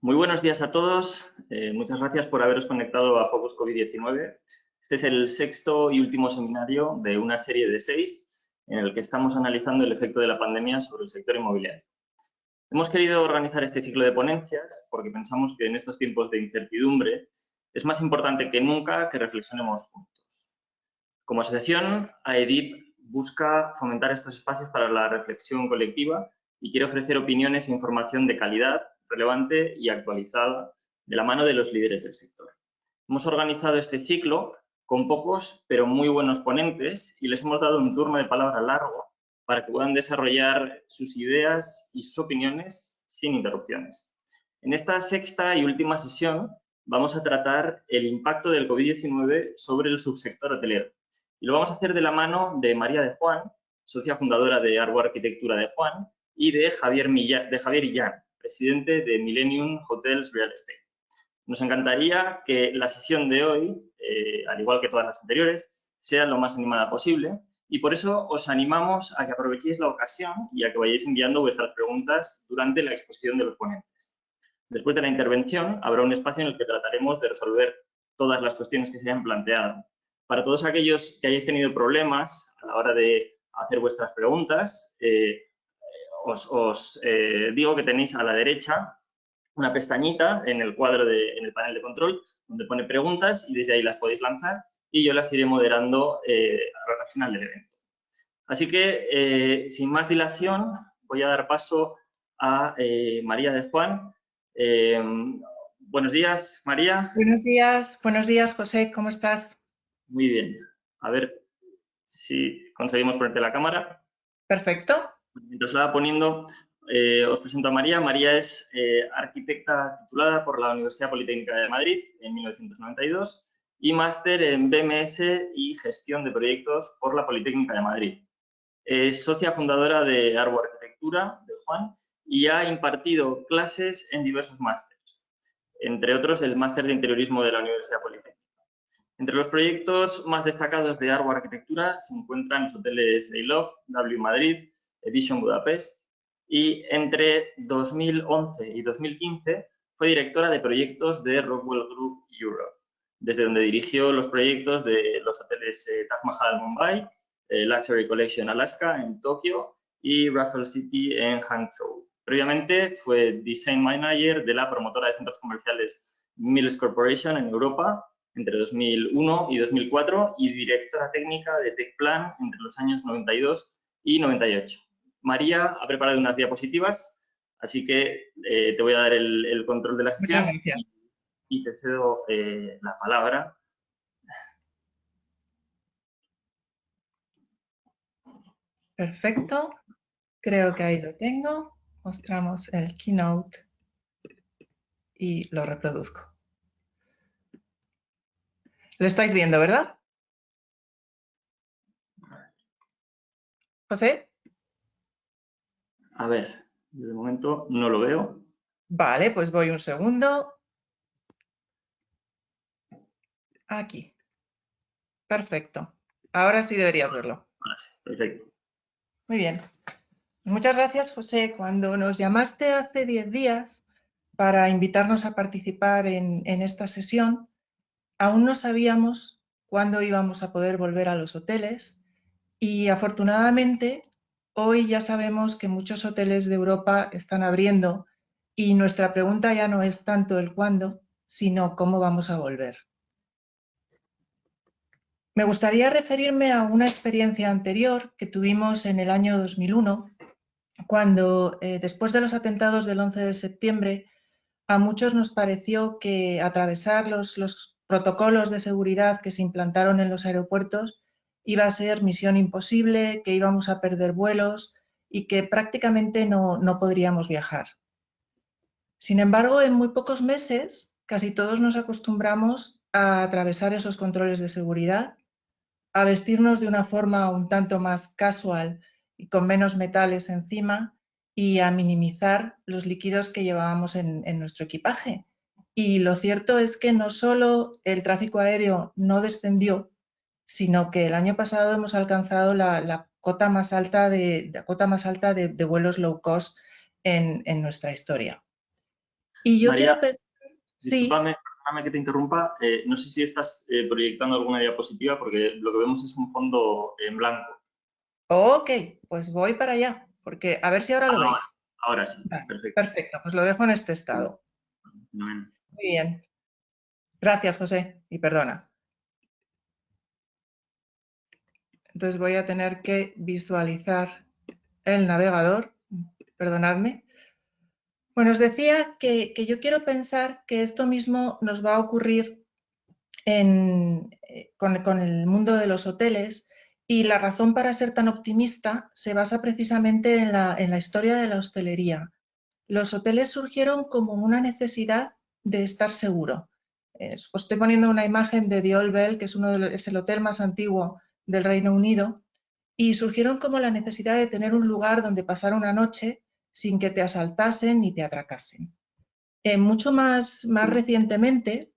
Muy buenos días a todos. Muchas gracias por haberos conectado a Focus COVID-19. Este es el sexto y último seminario de una serie de 6 en el que estamos analizando el efecto de la pandemia sobre el sector inmobiliario. Hemos querido organizar este ciclo de ponencias porque pensamos que en estos tiempos de incertidumbre es más importante que nunca que reflexionemos juntos. Como asociación, AEDIP busca fomentar estos espacios para la reflexión colectiva y quiere ofrecer opiniones e información de calidad, relevante y actualizada de la mano de los líderes del sector. Hemos organizado este ciclo con pocos pero muy buenos ponentes y les hemos dado un turno de palabra largo para que puedan desarrollar sus ideas y sus opiniones sin interrupciones. En esta sexta y última sesión vamos a tratar el impacto del COVID-19 sobre el subsector hotelero. Y lo vamos a hacer de la mano de María de Juan, socia fundadora de Arbo Arquitectura de Juan, y de Javier Illán, presidente de Millennium Hotels Real Estate. Nos encantaría que la sesión de hoy, al igual que todas las anteriores, sea lo más animada posible y por eso os animamos a que aprovechéis la ocasión y a que vayáis enviando vuestras preguntas durante la exposición de los ponentes. Después de la intervención habrá un espacio en el que trataremos de resolver todas las cuestiones que se hayan planteado. Para todos aquellos que hayáis tenido problemas a la hora de hacer vuestras preguntas, os digo que tenéis a la derecha una pestañita en el cuadro en el panel de control donde pone preguntas y desde ahí las podéis lanzar y yo las iré moderando al final del evento. Así que, sin más dilación, voy a dar paso a María de Juan. Buenos días, María. Buenos días, José, ¿cómo estás? Muy bien. A ver si conseguimos ponerte la cámara. Perfecto. Mientras la va poniendo, os presento a María. María es arquitecta titulada por la Universidad Politécnica de Madrid en 1992 y máster en BMS y Gestión de Proyectos por la Politécnica de Madrid. Es socia fundadora de Arbo Arquitectura de Juan y ha impartido clases en diversos másteres, entre otros el máster de interiorismo de la Universidad Politécnica. Entre los proyectos más destacados de Arbo Arquitectura se encuentran los hoteles Dayloft, W Madrid, Edition Budapest y entre 2011 y 2015 fue directora de proyectos de Rockwell Group Europe, desde donde dirigió los proyectos de los hoteles Taj Mahal Mumbai, Luxury Collection Alaska en Tokio y Raffles City en Hangzhou. Previamente fue Design Manager de la promotora de centros comerciales Mills Corporation en Europa entre 2001 y 2004 y directora técnica de Techplan entre los años 92 y 98. María ha preparado unas diapositivas, así que te voy a dar el control de la sesión y te cedo la palabra. Perfecto. Creo que ahí lo tengo. Mostramos el keynote y lo reproduzco. Lo estáis viendo, ¿verdad? ¿José? A ver, de momento no lo veo. Vale, pues voy un segundo. Aquí. Perfecto. Ahora sí deberías verlo. Ahora sí, perfecto. Muy bien. Muchas gracias, José. Cuando nos llamaste hace 10 días para invitarnos a participar en esta sesión, aún no sabíamos cuándo íbamos a poder volver a los hoteles y afortunadamente hoy ya sabemos que muchos hoteles de Europa están abriendo y nuestra pregunta ya no es tanto el cuándo, sino cómo vamos a volver. Me gustaría referirme a una experiencia anterior que tuvimos en el año 2001, cuando después de los atentados del 11 de septiembre, a muchos nos pareció que atravesar los protocolos de seguridad que se implantaron en los aeropuertos iba a ser misión imposible, que íbamos a perder vuelos y que prácticamente no podríamos viajar. Sin embargo, en muy pocos meses, casi todos nos acostumbramos a atravesar esos controles de seguridad, a vestirnos de una forma un tanto más casual y con menos metales encima y a minimizar los líquidos que llevábamos en nuestro equipaje. Y lo cierto es que no solo el tráfico aéreo no descendió, sino que el año pasado hemos alcanzado la cota más alta de vuelos low cost en nuestra historia. Y yo María, quiero pensar, sí, perdóname que te interrumpa. No sé si estás proyectando alguna diapositiva porque lo que vemos es un fondo en blanco. ok, pues voy para allá, porque a ver si ahora lo Ahora, veis. ahora sí, Vale, perfecto. perfecto, pues lo dejo en este estado. Fenomenal. Muy bien. Gracias, José, y perdona. Entonces voy a tener que visualizar el navegador. Perdonadme. Bueno, os decía que yo quiero pensar que esto mismo nos va a ocurrir con el mundo de los hoteles, y la razón para ser tan optimista se basa precisamente en la historia de la hostelería. Los hoteles surgieron como una necesidad de estar seguro. Os estoy poniendo una imagen de The Old Bell, que es el hotel más antiguo del Reino Unido, y surgieron como la necesidad de tener un lugar donde pasar una noche sin que te asaltasen ni te atracasen. Mucho más recientemente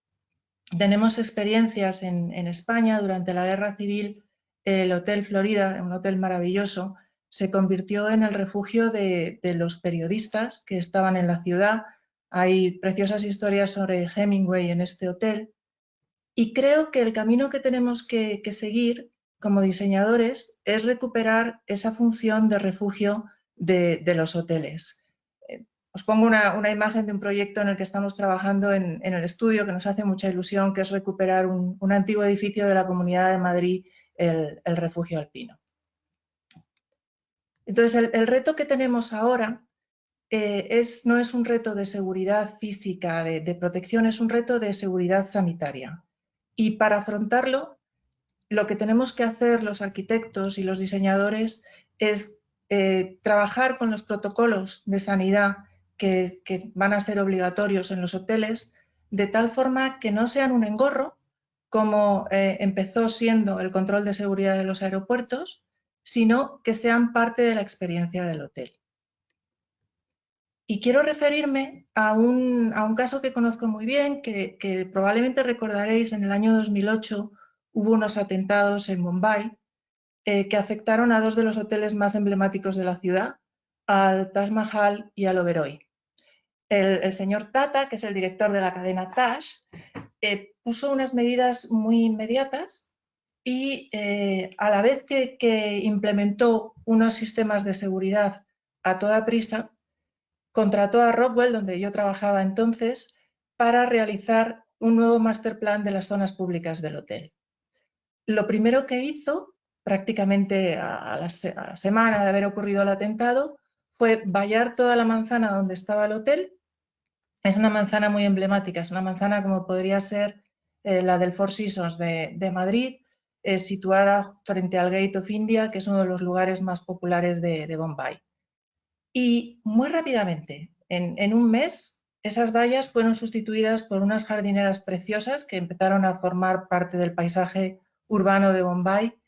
tenemos experiencias en España. Durante la Guerra Civil. El Hotel Florida, un hotel maravilloso, se convirtió en el refugio de los periodistas que estaban en la ciudad. Hay preciosas historias sobre Hemingway en este hotel, y creo que el camino que tenemos que seguir como diseñadores es recuperar esa función de refugio de los hoteles. Os pongo una imagen de un proyecto en el que estamos trabajando en el estudio, que nos hace mucha ilusión, que es recuperar un antiguo edificio de la Comunidad de Madrid, el Refugio Alpino. Entonces, el reto que tenemos ahora no es un reto de seguridad física, de protección, es un reto de seguridad sanitaria. Y para afrontarlo, lo que tenemos que hacer los arquitectos y los diseñadores es trabajar con los protocolos de sanidad que van a ser obligatorios en los hoteles, de tal forma que no sean un engorro, como empezó siendo el control de seguridad de los aeropuertos, sino que sean parte de la experiencia del hotel. Y quiero referirme a un caso que conozco muy bien, que probablemente recordaréis. En el año 2008 hubo unos atentados en Bombay que afectaron a dos de los hoteles más emblemáticos de la ciudad, al Taj Mahal y al Oberoi. El señor Tata, que es el director de la cadena Taj, puso unas medidas muy inmediatas y a la vez que implementó unos sistemas de seguridad a toda prisa, contrató a Rockwell, donde yo trabajaba entonces, para realizar un nuevo master plan de las zonas públicas del hotel. Lo primero que hizo, prácticamente a la semana de haber ocurrido el atentado, fue vallar toda la manzana donde estaba el hotel. Es una manzana muy emblemática, es una manzana como podría ser la del Four Seasons de Madrid, situada frente al Gate of India, que es uno de los lugares más populares de Bombay. Y muy rápidamente, en un mes, esas vallas fueron sustituidas por unas jardineras preciosas que empezaron a formar parte del paisaje urbano de Bombay,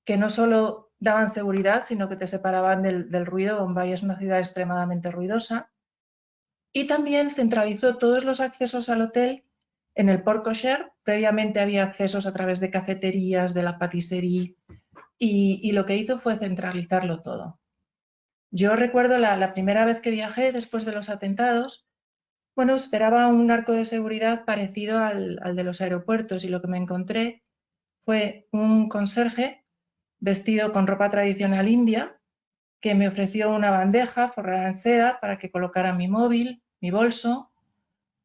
que no solo daban seguridad, sino que te separaban del ruido. Bombay es una ciudad extremadamente ruidosa. Y también centralizó todos los accesos al hotel en el Port Kosher. Previamente había accesos a través de cafeterías, de la patisserie, y lo que hizo fue centralizarlo todo. Yo recuerdo la primera vez que viajé después de los atentados. Bueno, esperaba un arco de seguridad parecido al de los aeropuertos, y lo que me encontré fue un conserje vestido con ropa tradicional india, que me ofreció una bandeja forrada en seda para que colocara mi móvil, mi bolso,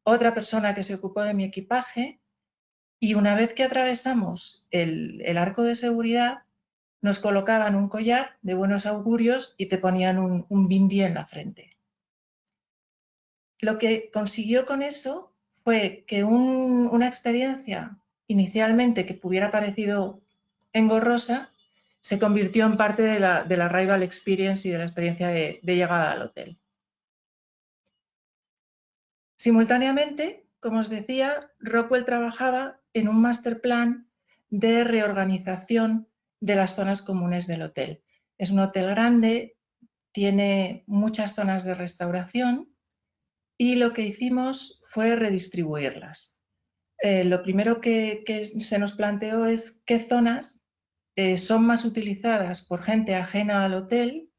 otra persona que se ocupó de mi equipaje, y una vez que atravesamos el arco de seguridad, nos colocaban un collar de buenos augurios y te ponían un bindi en la frente. Lo que consiguió con eso fue que una experiencia inicialmente que hubiera parecido engorrosa se convirtió en parte de la arrival experience y de la experiencia de llegada al hotel. Simultáneamente, como os decía, Rockwell trabajaba en un master plan de reorganización de las zonas comunes del hotel. Es un hotel grande, tiene muchas zonas de restauración, y lo que hicimos fue redistribuirlas. Lo primero que se nos planteó es qué zonas son más utilizadas por gente ajena al hotel.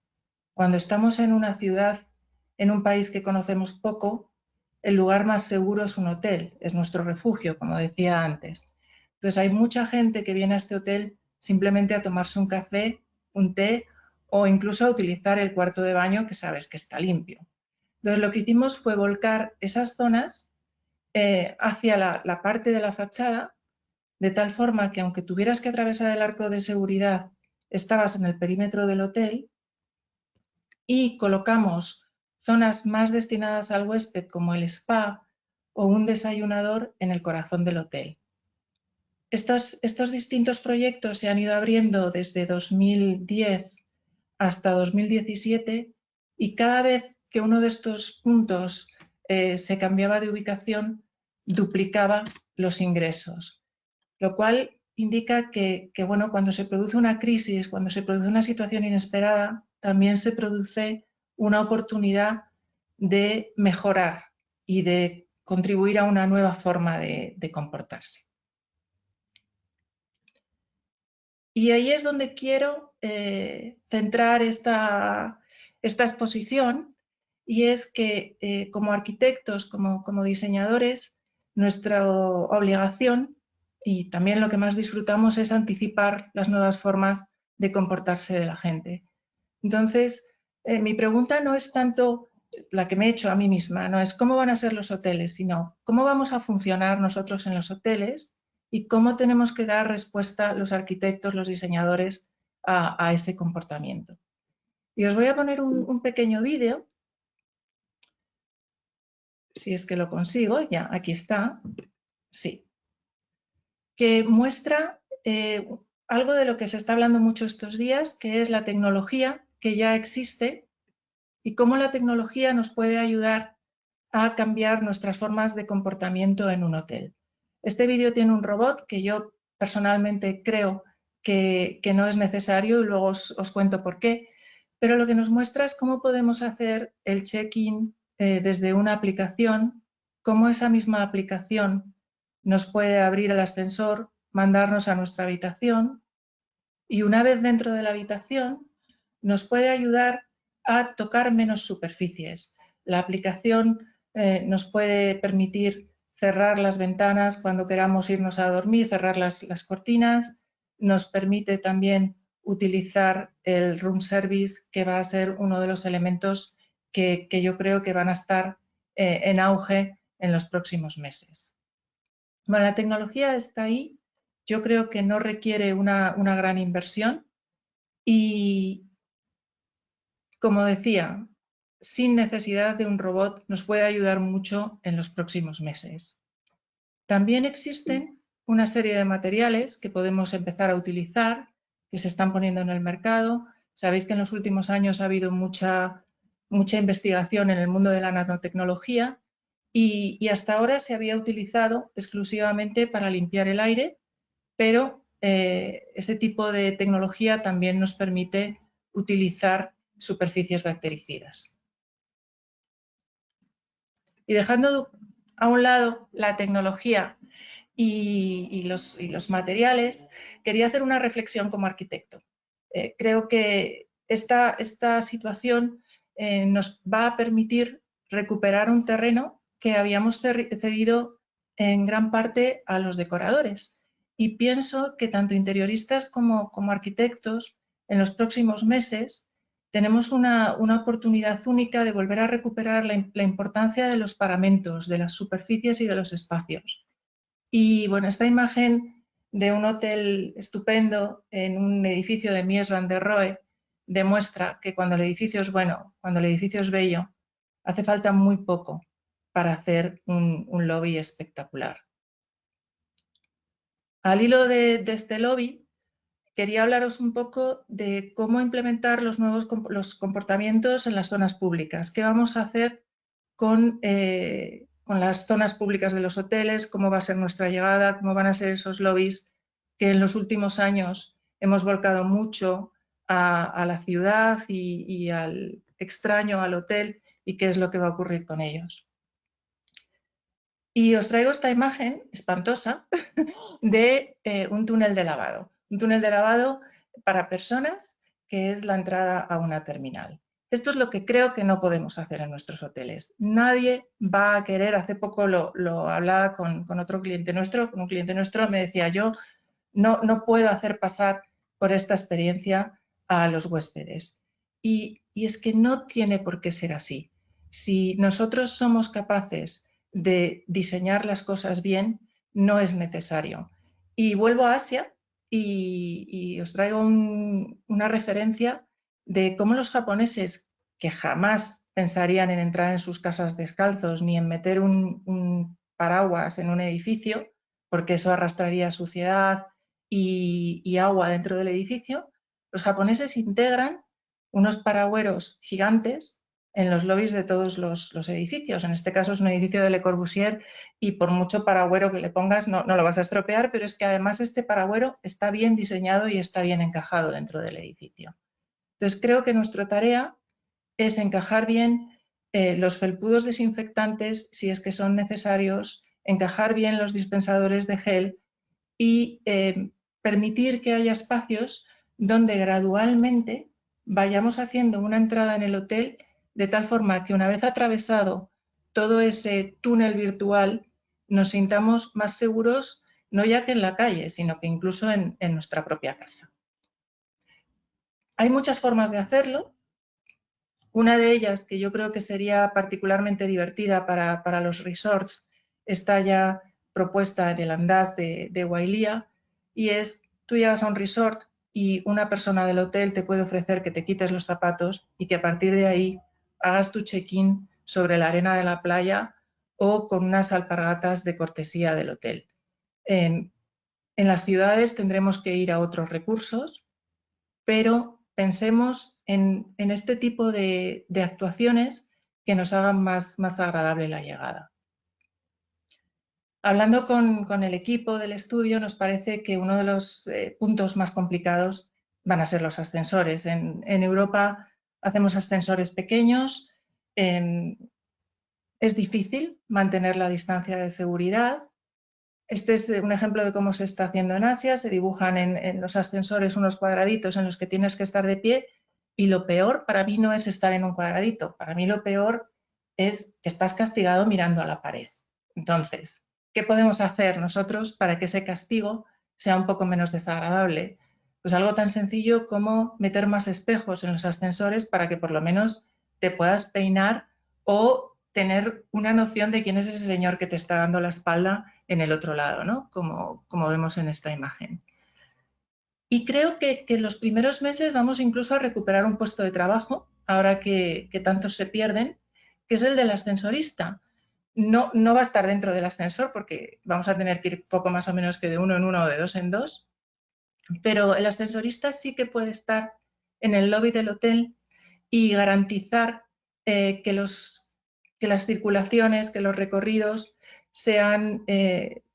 Cuando estamos en una ciudad, en un país que conocemos poco, el lugar más seguro es un hotel, es nuestro refugio, como decía antes. Entonces hay mucha gente que viene a este hotel simplemente a tomarse un café, un té o incluso a utilizar el cuarto de baño que sabes que está limpio. Entonces lo que hicimos fue volcar esas zonas hacia la parte de la fachada, de tal forma que aunque tuvieras que atravesar el arco de seguridad, estabas en el perímetro del hotel, y colocamos zonas más destinadas al huésped como el spa o un desayunador en el corazón del hotel. Estos distintos proyectos se han ido abriendo desde 2010 hasta 2017 y cada vez que uno de estos puntos se cambiaba de ubicación, duplicaba los ingresos, lo cual indica que, bueno, cuando se produce una crisis, cuando se produce una situación inesperada, también se produce una oportunidad de mejorar y de contribuir a una nueva forma de comportarse. Y ahí es donde quiero centrar esta exposición, y es que como arquitectos, como diseñadores, nuestra obligación y también lo que más disfrutamos es anticipar las nuevas formas de comportarse de la gente. Entonces, mi pregunta no es tanto la que me he hecho a mí misma, no es cómo van a ser los hoteles, sino cómo vamos a funcionar nosotros en los hoteles y cómo tenemos que dar respuesta los arquitectos, los diseñadores a ese comportamiento. Y os voy a poner un pequeño vídeo, si es que lo consigo, ya, aquí está, sí, que muestra algo de lo que se está hablando mucho estos días, que es la tecnología que ya existe y cómo la tecnología nos puede ayudar a cambiar nuestras formas de comportamiento en un hotel. Este vídeo tiene un robot que yo personalmente creo que no es necesario y luego os cuento por qué, pero lo que nos muestra es cómo podemos hacer el check-in desde una aplicación, cómo esa misma aplicación nos puede abrir el ascensor, mandarnos a nuestra habitación y una vez dentro de la habitación nos puede ayudar a tocar menos superficies. La aplicación nos puede permitir cerrar las ventanas cuando queramos irnos a dormir, cerrar las cortinas, nos permite también utilizar el room service, que va a ser uno de los elementos que yo creo que van a estar en auge en los próximos meses. Bueno, la tecnología está ahí, yo creo que no requiere una gran inversión y, como decía, sin necesidad de un robot nos puede ayudar mucho en los próximos meses. También existen una serie de materiales que podemos empezar a utilizar, que se están poniendo en el mercado. Sabéis que en los últimos años ha habido mucha investigación en el mundo de la nanotecnología y hasta ahora se había utilizado exclusivamente para limpiar el aire, pero ese tipo de tecnología también nos permite utilizar superficies bactericidas. Y dejando a un lado la tecnología y los materiales, quería hacer una reflexión como arquitecto. Creo que esta situación nos va a permitir recuperar un terreno que habíamos cedido en gran parte a los decoradores. Y pienso que tanto interioristas como arquitectos, en los próximos meses, tenemos una oportunidad única de volver a recuperar la importancia de los paramentos, de las superficies y de los espacios. Y bueno, esta imagen de un hotel estupendo en un edificio de Mies van der Rohe demuestra que cuando el edificio es bueno, cuando el edificio es bello, hace falta muy poco para hacer un lobby espectacular. Al hilo de este lobby, quería hablaros un poco de cómo implementar los nuevos comportamientos en las zonas públicas. ¿Qué vamos a hacer con las zonas públicas de los hoteles? ¿Cómo va a ser nuestra llegada? ¿Cómo van a ser esos lobbies que en los últimos años hemos volcado mucho a la ciudad y al extraño, al hotel? ¿Y qué es lo que va a ocurrir con ellos? Y os traigo esta imagen espantosa de un túnel de lavado. Un túnel de lavado para personas, que es la entrada a una terminal. Esto es lo que creo que no podemos hacer en nuestros hoteles. Nadie va a querer, hace poco lo hablaba con otro cliente nuestro, con un cliente nuestro, me decía, yo no puedo hacer pasar por esta experiencia a los huéspedes. Y es que no tiene por qué ser así. Si nosotros somos capaces de diseñar las cosas bien, no es necesario. Y vuelvo a Asia y os traigo una referencia de cómo los japoneses, que jamás pensarían en entrar en sus casas descalzos ni en meter un paraguas en un edificio, porque eso arrastraría suciedad y agua dentro del edificio, los japoneses integran unos paragüeros gigantes en los lobbies de todos los edificios. En este caso es un edificio de Le Corbusier y por mucho paragüero que le pongas no lo vas a estropear, pero es que además este paragüero está bien diseñado y está bien encajado dentro del edificio. Entonces creo que nuestra tarea es encajar bien los felpudos desinfectantes si es que son necesarios, encajar bien los dispensadores de gel y permitir que haya espacios donde gradualmente vayamos haciendo una entrada en el hotel de tal forma que una vez atravesado todo ese túnel virtual nos sintamos más seguros, no ya que en la calle, sino que incluso en nuestra propia casa. Hay muchas formas de hacerlo. Una de ellas, que yo creo que sería particularmente divertida para los resorts, está ya propuesta en el Andaz de Wailía, y es, tú llegas a un resort y una persona del hotel te puede ofrecer que te quites los zapatos y que a partir de ahí hagas tu check-in sobre la arena de la playa o con unas alpargatas de cortesía del hotel. En las ciudades tendremos que ir a otros recursos, pero pensemos en este tipo de actuaciones que nos hagan más agradable la llegada. Hablando con el equipo del estudio, nos parece que uno de los puntos más complicados van a ser los ascensores. En Europa hacemos ascensores pequeños, es difícil mantener la distancia de seguridad. Este es un ejemplo de cómo se está haciendo en Asia. Se dibujan en los ascensores unos cuadraditos en los que tienes que estar de pie, y lo peor para mí no es estar en un cuadradito. Para mí lo peor es que estás castigado mirando a la pared. Entonces, ¿qué podemos hacer nosotros para que ese castigo sea un poco menos desagradable? Pues algo tan sencillo como meter más espejos en los ascensores para que por lo menos te puedas peinar o tener una noción de quién es ese señor que te está dando la espalda en el otro lado, ¿no? Como vemos en esta imagen. Y creo que en los primeros meses vamos incluso a recuperar un puesto de trabajo, ahora que tantos se pierden, que es el del ascensorista. No va a estar dentro del ascensor porque vamos a tener que ir poco más o menos que de uno en uno o de dos en dos, pero el ascensorista sí que puede estar en el lobby del hotel y garantizar que las circulaciones, que los recorridos sean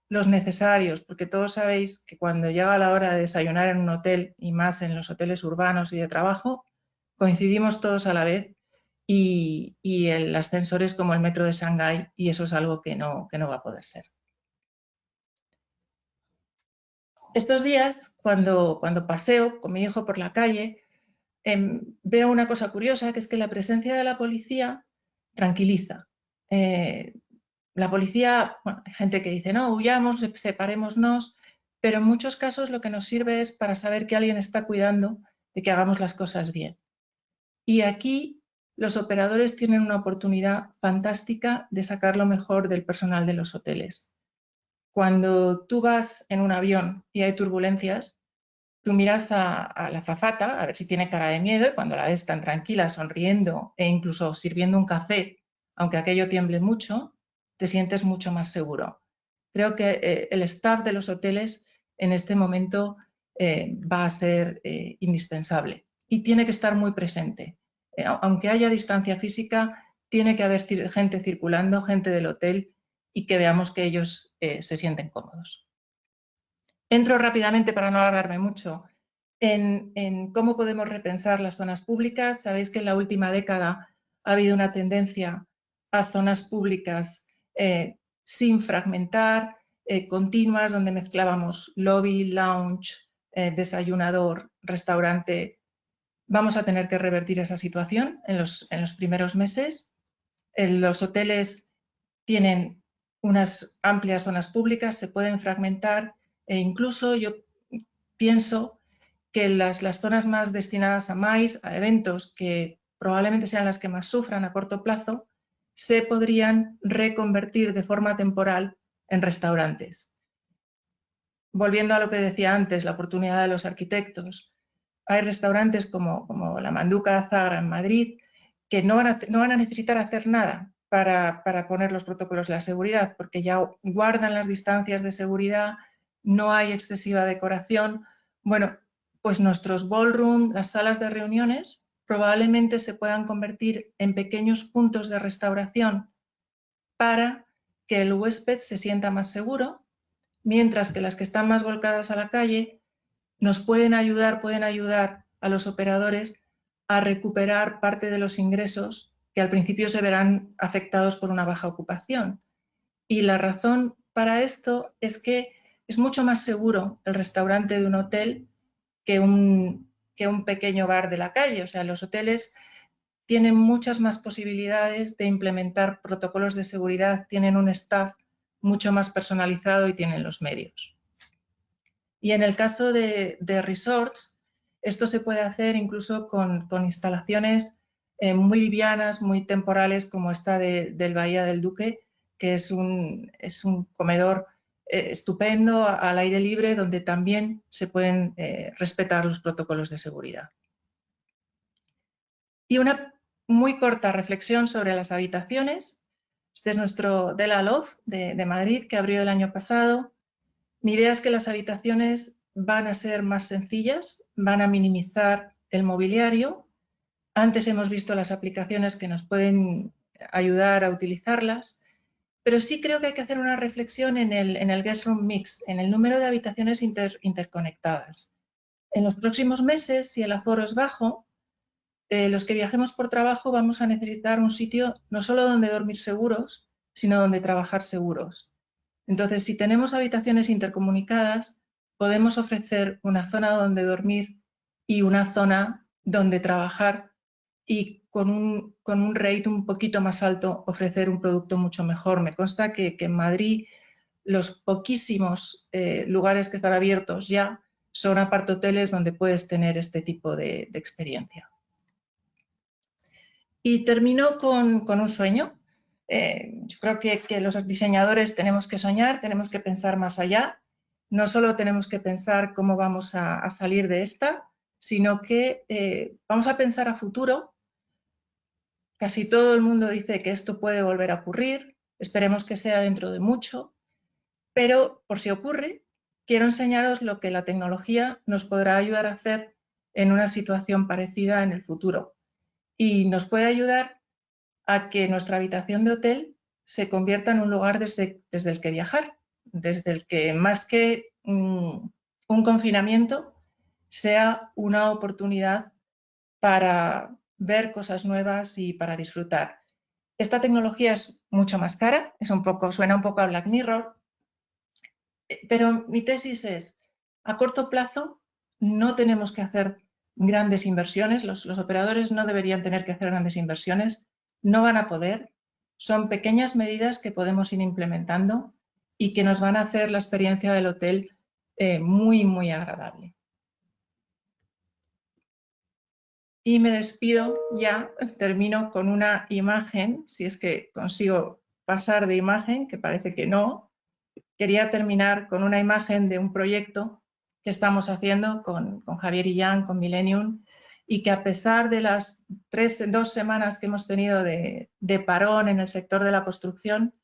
los necesarios, porque todos sabéis que cuando llega la hora de desayunar en un hotel, y más en los hoteles urbanos y de trabajo, coincidimos todos a la vez y el ascensor es como el metro de Shanghái y eso es algo que no va a poder ser. Estos días, cuando paseo con mi hijo por la calle, veo una cosa curiosa, que es que la presencia de la policía tranquiliza. La policía, bueno, hay gente que dice, no, huyamos, separémonos, pero en muchos casos lo que nos sirve es para saber que alguien está cuidando de que hagamos las cosas bien. Y aquí los operadores tienen una oportunidad fantástica de sacar lo mejor del personal de los hoteles. Cuando tú vas en un avión y hay turbulencias, tú miras a la azafata a ver si tiene cara de miedo y cuando la ves tan tranquila, sonriendo e incluso sirviendo un café, aunque aquello tiemble mucho, te sientes mucho más seguro. Creo que el staff de los hoteles en este momento va a ser indispensable y tiene que estar muy presente. Aunque haya distancia física, tiene que haber gente circulando, gente del hotel, y que veamos que ellos se sienten cómodos. Entro rápidamente para no alargarme mucho en cómo podemos repensar las zonas públicas. Sabéis que en la última década ha habido una tendencia a zonas públicas sin fragmentar, continuas, donde mezclábamos lobby, lounge, desayunador, restaurante, Vamos a tener que revertir esa situación en los primeros meses. Los hoteles tienen unas amplias zonas públicas, se pueden fragmentar e incluso yo pienso que las zonas más destinadas a MICE, a eventos que probablemente sean las que más sufran a corto plazo, se podrían reconvertir de forma temporal en restaurantes. Volviendo a lo que decía antes, la oportunidad de los arquitectos. Hay restaurantes como la Manduca Zagra en Madrid que no van a necesitar hacer nada para poner los protocolos de la seguridad, porque ya guardan las distancias de seguridad, no hay excesiva decoración. Bueno, pues nuestros ballroom, las salas de reuniones, probablemente se puedan convertir en pequeños puntos de restauración para que el huésped se sienta más seguro, mientras que las que están más volcadas a la calle nos pueden ayudar a los operadores a recuperar parte de los ingresos que al principio se verán afectados por una baja ocupación. Y la razón para esto es que es mucho más seguro el restaurante de un hotel que un pequeño bar de la calle. O sea, los hoteles tienen muchas más posibilidades de implementar protocolos de seguridad, tienen un staff mucho más personalizado y tienen los medios. Y en el caso de resorts, esto se puede hacer incluso con instalaciones muy livianas, muy temporales, como esta del Bahía del Duque, que es un comedor estupendo al aire libre, donde también se pueden respetar los protocolos de seguridad. Y una muy corta reflexión sobre las habitaciones. Este es nuestro Dela Loft de Madrid, que abrió el año pasado. Mi idea es que las habitaciones van a ser más sencillas, van a minimizar el mobiliario. Antes hemos visto las aplicaciones que nos pueden ayudar a utilizarlas, pero sí creo que hay que hacer una reflexión en el guest room mix, en el número de habitaciones interconectadas. En los próximos meses, si el aforo es bajo, los que viajemos por trabajo vamos a necesitar un sitio no solo donde dormir seguros, sino donde trabajar seguros. Entonces, si tenemos habitaciones intercomunicadas, podemos ofrecer una zona donde dormir y una zona donde trabajar y con un rate un poquito más alto ofrecer un producto mucho mejor. Me consta que en Madrid los poquísimos lugares que están abiertos ya son apartoteles donde puedes tener este tipo de experiencia. Y termino con un sueño. Yo creo que los diseñadores tenemos que soñar, tenemos que pensar más allá. No solo tenemos que pensar cómo vamos a salir de esta, sino que vamos a pensar a futuro. Casi todo el mundo dice que esto puede volver a ocurrir. Esperemos que sea dentro de mucho. Pero por si ocurre, quiero enseñaros lo que la tecnología nos podrá ayudar a hacer en una situación parecida en el futuro. Y nos puede ayudar a que nuestra habitación de hotel se convierta en un lugar desde el que viajar, desde el que más que un confinamiento sea una oportunidad para ver cosas nuevas y para disfrutar. Esta tecnología es mucho más cara, suena un poco a Black Mirror, pero mi tesis es, a corto plazo no tenemos que hacer grandes inversiones, los operadores no deberían tener que hacer grandes inversiones, no van a poder, son pequeñas medidas que podemos ir implementando y que nos van a hacer la experiencia del hotel muy, muy agradable. Y me despido ya, termino con una imagen, si es que consigo pasar de imagen, que parece que no. Quería terminar con una imagen de un proyecto que estamos haciendo con Javier Illán, con Millennium, y que a pesar de las 2 semanas que hemos tenido de parón en el sector de la construcción,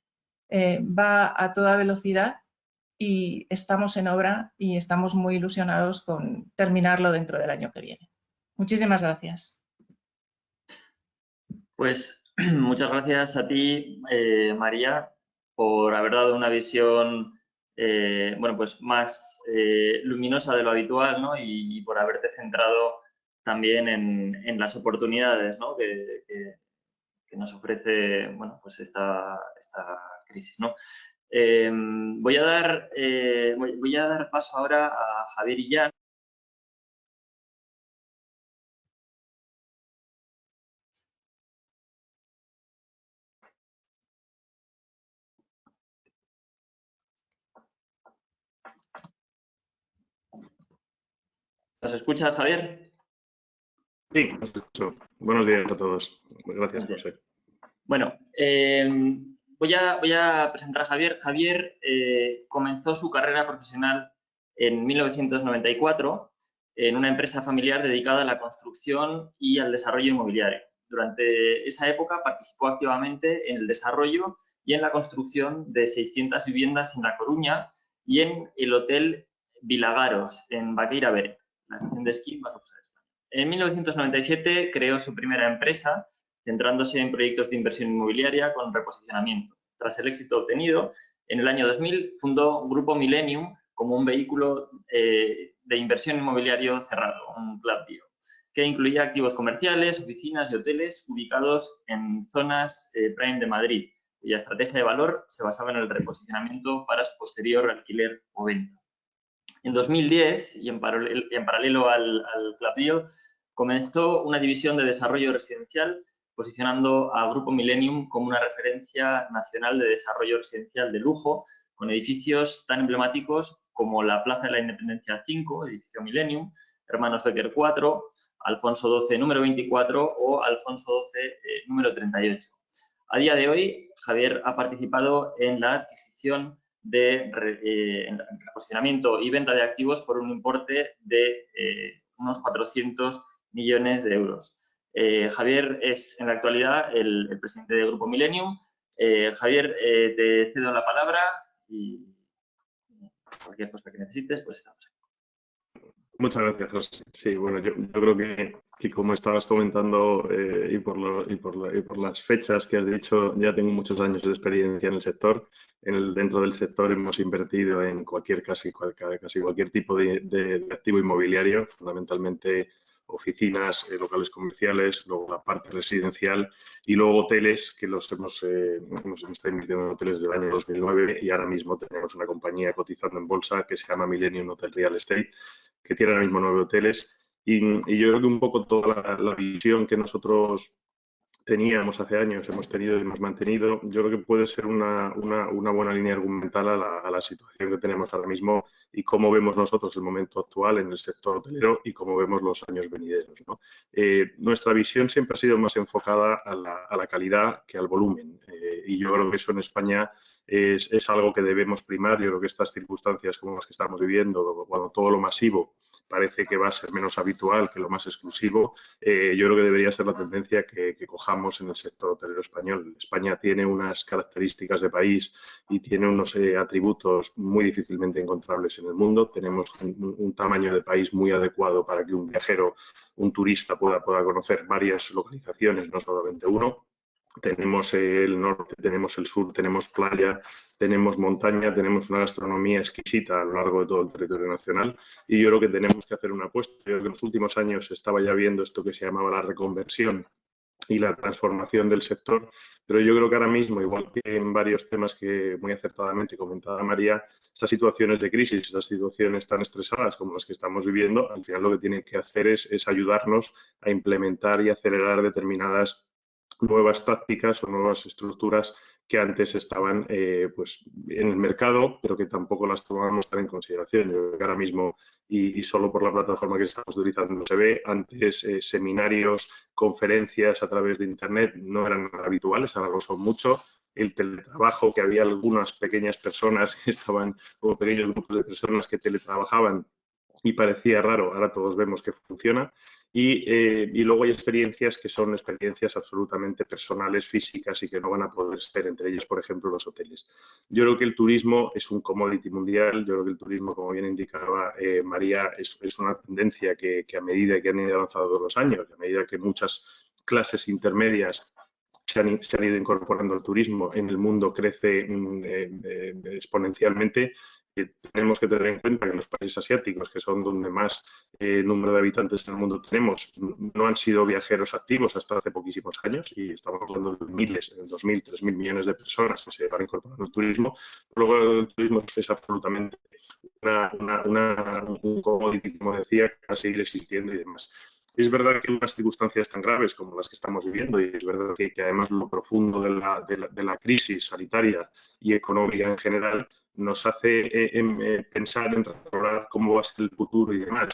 va a toda velocidad y estamos en obra y estamos muy ilusionados con terminarlo dentro del año que viene. Muchísimas gracias. Pues muchas gracias a ti, María, por haber dado una visión bueno, pues más luminosa de lo habitual, ¿no? Y por haberte centrado también en las oportunidades, ¿no? que nos ofrece, bueno, pues esta crisis, ¿no? Voy a dar paso ahora a Javier Illán. ¿Nos escuchas, Javier? Sí, os escucho. Buenos días a todos. Gracias, José. Bueno, voy a presentar a Javier. Javier comenzó su carrera profesional en 1994 en una empresa familiar dedicada a la construcción y al desarrollo inmobiliario. Durante esa época participó activamente en el desarrollo y en la construcción de 600 viviendas en La Coruña y en el Hotel Vilagaros, en Baqueira Beret, la estación de esquí más famosa de España. En 1997 creó su primera empresa, centrándose en proyectos de inversión inmobiliaria con reposicionamiento. Tras el éxito obtenido, en el año 2000 fundó Grupo Millennium como un vehículo de inversión inmobiliario cerrado, un club deal, que incluía activos comerciales, oficinas y hoteles ubicados en zonas prime de Madrid, cuya estrategia de valor se basaba en el reposicionamiento para su posterior alquiler o venta. En 2010, y en paralelo al club deal, comenzó una división de desarrollo residencial, posicionando a Grupo Millennium como una referencia nacional de desarrollo residencial de lujo, con edificios tan emblemáticos como la Plaza de la Independencia 5, edificio Millennium, Hermanos Becker 4, Alfonso XII número 24 o Alfonso XII número 38. A día de hoy, Javier ha participado en la adquisición de reposicionamiento y venta de activos por un importe de unos 400 millones de euros. Javier es en la actualidad el presidente del Grupo Millennium. Javier, te cedo la palabra y cualquier cosa que necesites, pues estamos aquí. Muchas gracias, José. Sí, bueno, yo creo que como estabas comentando y por las fechas que has dicho, ya tengo muchos años de experiencia en el sector. Dentro del sector hemos invertido en casi cualquier tipo de activo inmobiliario, fundamentalmente oficinas, locales comerciales, luego la parte residencial y luego hoteles, que hemos estado invirtiendo en hoteles del año 2009 y ahora mismo tenemos una compañía cotizando en bolsa que se llama Millennium Hotel Real Estate, que tiene ahora mismo 9 hoteles. Y yo creo que un poco toda la visión que nosotros teníamos hace años, hemos tenido y hemos mantenido, yo creo que puede ser una buena línea argumental a la situación que tenemos ahora mismo y cómo vemos nosotros el momento actual en el sector hotelero y cómo vemos los años venideros, ¿no? Nuestra visión siempre ha sido más enfocada a la calidad que al volumen y yo creo que eso en España es algo que debemos primar. Yo creo que estas circunstancias como las que estamos viviendo, cuando todo lo masivo parece que va a ser menos habitual que lo más exclusivo, yo creo que debería ser la tendencia que cojamos en el sector hotelero español. España tiene unas características de país y tiene unos atributos muy difícilmente encontrables en el mundo. Tenemos un tamaño de país muy adecuado para que un viajero, un turista pueda conocer varias localizaciones, no solamente uno. Tenemos el norte, tenemos el sur, tenemos playa, tenemos montaña, tenemos una gastronomía exquisita a lo largo de todo el territorio nacional y yo creo que tenemos que hacer una apuesta. Yo creo que en los últimos años se estaba ya viendo esto que se llamaba la reconversión y la transformación del sector, pero yo creo que ahora mismo, igual que en varios temas que muy acertadamente comentaba María, estas situaciones de crisis, estas situaciones tan estresadas como las que estamos viviendo, al final lo que tienen que hacer es ayudarnos a implementar y acelerar determinadas nuevas tácticas o nuevas estructuras que antes estaban pues en el mercado, pero que tampoco las tomábamos tan en consideración. Yo creo que ahora mismo, y solo por la plataforma que estamos utilizando se ve, antes seminarios, conferencias a través de Internet no eran habituales, ahora lo son mucho. El teletrabajo, que había algunas pequeñas personas que estaban, como pequeños grupos de personas que teletrabajaban y parecía raro, ahora todos vemos que funciona. Y luego hay experiencias que son experiencias absolutamente personales, físicas y que no van a poder ser, entre ellas, por ejemplo, los hoteles. Yo creo que el turismo es un commodity mundial, yo creo que el turismo, como bien indicaba María, es una tendencia que a medida que han ido avanzando los años, a medida que muchas clases intermedias se han ido incorporando al turismo, en el mundo crece exponencialmente. Tenemos que tener en cuenta que en los países asiáticos, que son donde más número de habitantes en el mundo tenemos, no han sido viajeros activos hasta hace poquísimos años y estamos hablando de miles, 2.000, 3.000 millones de personas que se van incorporando al turismo. Por lo cual el turismo es absolutamente un commodity, como decía, que va a seguir existiendo y demás. Es verdad que en unas circunstancias tan graves como las que estamos viviendo, y es verdad que además lo profundo de la crisis sanitaria y económica en general nos hace pensar en explorar cómo va a ser el futuro y demás.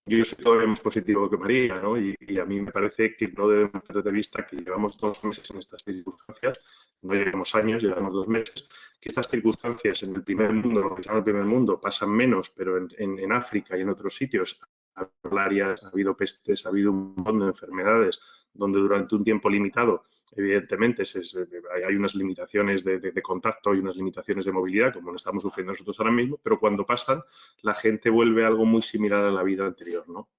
yo soy todavía más positivo que María, ¿no? Y a mí me parece que no debemos perder de vista que llevamos 2 meses en estas circunstancias, no llevamos años, llevamos 2 meses, que estas circunstancias en el primer mundo, lo que se llama el primer mundo, pasan menos, pero en África y en otros sitios ha habido malarias, ha habido pestes, ha habido un montón de enfermedades donde durante un tiempo limitado, evidentemente, hay unas limitaciones de contacto y unas limitaciones de movilidad, como lo estamos sufriendo nosotros ahora mismo, pero cuando pasan, la gente vuelve a algo muy similar a la vida anterior, ¿no?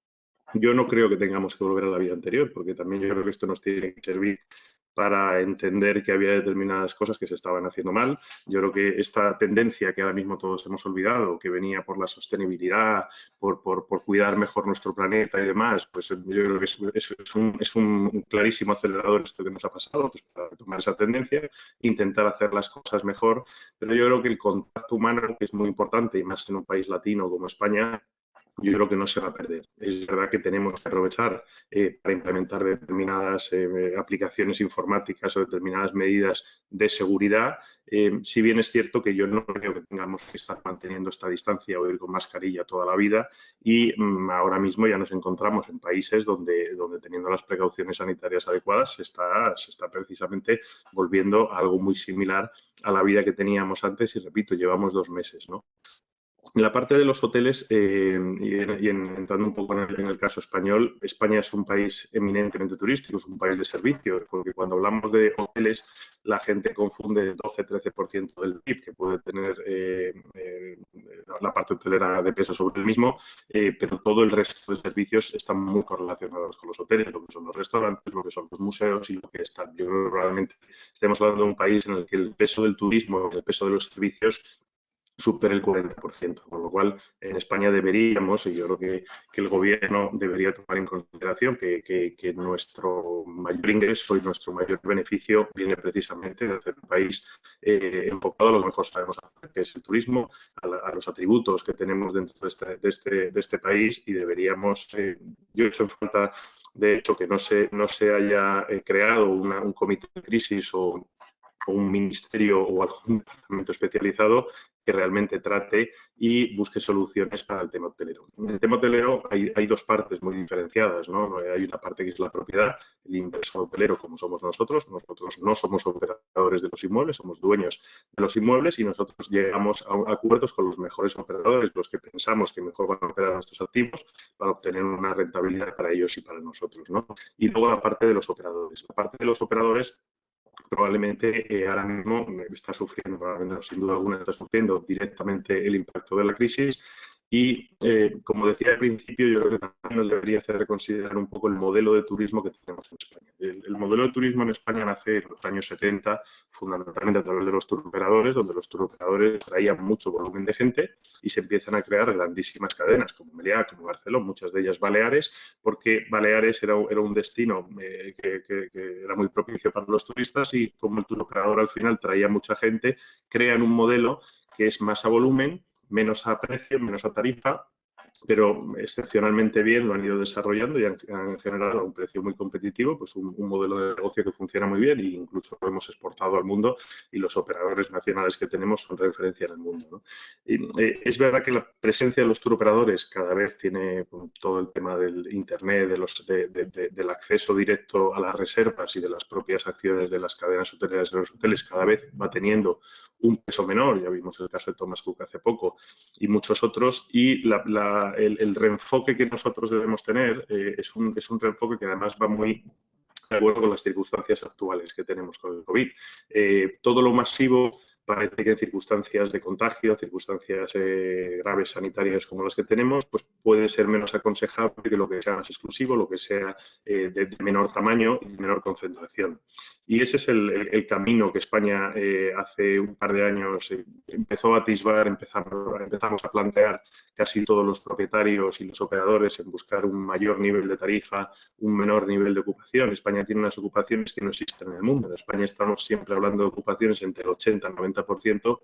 Yo no creo que tengamos que volver a la vida anterior, porque también yo creo que esto nos tiene que servir para entender que había determinadas cosas que se estaban haciendo mal. Yo creo que esta tendencia que ahora mismo todos hemos olvidado, que venía por la sostenibilidad, por cuidar mejor nuestro planeta y demás, pues yo creo que es un clarísimo acelerador esto que nos ha pasado, pues para retomar esa tendencia, intentar hacer las cosas mejor, pero yo creo que el contacto humano, que es muy importante, y más en un país latino como España, yo creo que no se va a perder. Es verdad que tenemos que aprovechar para implementar determinadas aplicaciones informáticas o determinadas medidas de seguridad, si bien es cierto que yo no creo que tengamos que estar manteniendo esta distancia o ir con mascarilla toda la vida y ahora mismo ya nos encontramos en países donde teniendo las precauciones sanitarias adecuadas se está precisamente volviendo a algo muy similar a la vida que teníamos antes y repito, llevamos 2 meses, ¿no? En la parte de los hoteles, entrando un poco en el caso español, España es un país eminentemente turístico, es un país de servicios, porque cuando hablamos de hoteles, la gente confunde 12-13% del PIB que puede tener la parte hotelera de peso sobre el mismo, pero todo el resto de servicios están muy correlacionados con los hoteles, lo que son los restaurantes, lo que son los museos y lo que están. Yo creo que probablemente estemos hablando de un país en el que el peso del turismo, el peso de los servicios supera el 40%, con lo cual en España deberíamos, y yo creo que el gobierno debería tomar en consideración que nuestro mayor ingreso y nuestro mayor beneficio viene precisamente de hacer un país enfocado a lo que mejor sabemos hacer, que es el turismo, a los atributos que tenemos dentro de este país y deberíamos, yo he hecho en falta, de hecho, que no se haya creado un comité de crisis o un ministerio o algún departamento especializado que realmente trate y busque soluciones para el tema hotelero. En el tema hotelero hay dos partes muy diferenciadas, ¿no? Hay una parte que es la propiedad, el inversor hotelero como somos nosotros. Nosotros no somos operadores de los inmuebles, somos dueños de los inmuebles y nosotros llegamos a acuerdos con los mejores operadores, los que pensamos que mejor van a operar nuestros activos para obtener una rentabilidad para ellos y para nosotros, ¿no? Y luego la parte de los operadores. La parte de los operadores probablemente ahora mismo está sufriendo, probablemente, sin duda alguna, está sufriendo directamente el impacto de la crisis y, como decía al principio, yo creo que también nos debería hacer reconsiderar un poco el modelo de turismo que tenemos en España. El modelo de turismo en España nace en los años 70, fundamentalmente a través de los turoperadores, donde los turoperadores traían mucho volumen de gente y se empiezan a crear grandísimas cadenas, como Meliá, como Barcelona, muchas de ellas Baleares, porque Baleares era un destino que era muy propicio para los turistas y como el turoperador al final traía mucha gente, crean un modelo que es más a volumen, menos a precio, menos a tarifa, pero excepcionalmente bien lo han ido desarrollando y han generado a un precio muy competitivo, pues un modelo de negocio que funciona muy bien e incluso lo hemos exportado al mundo y los operadores nacionales que tenemos son referencia en el mundo, ¿no? Y, es verdad que la presencia de los turoperadores cada vez tiene todo el tema del Internet, del acceso directo a las reservas y de las propias acciones de las cadenas hoteleras de los hoteles cada vez va teniendo un peso menor, ya vimos el caso de Thomas Cook hace poco y muchos otros, y el reenfoque que nosotros debemos tener es un reenfoque que además va muy de acuerdo con las circunstancias actuales que tenemos con el COVID. Todo lo masivo parece que en circunstancias de contagio, circunstancias graves sanitarias como las que tenemos, pues puede ser menos aconsejable que lo que sea más exclusivo, lo que sea de menor tamaño y de menor concentración. Y ese es el camino que España hace un par de años empezó a atisbar, empezamos a plantear casi todos los propietarios y los operadores en buscar un mayor nivel de tarifa, un menor nivel de ocupación. España tiene unas ocupaciones que no existen en el mundo. En España estamos siempre hablando de ocupaciones entre el 80 y el 90%,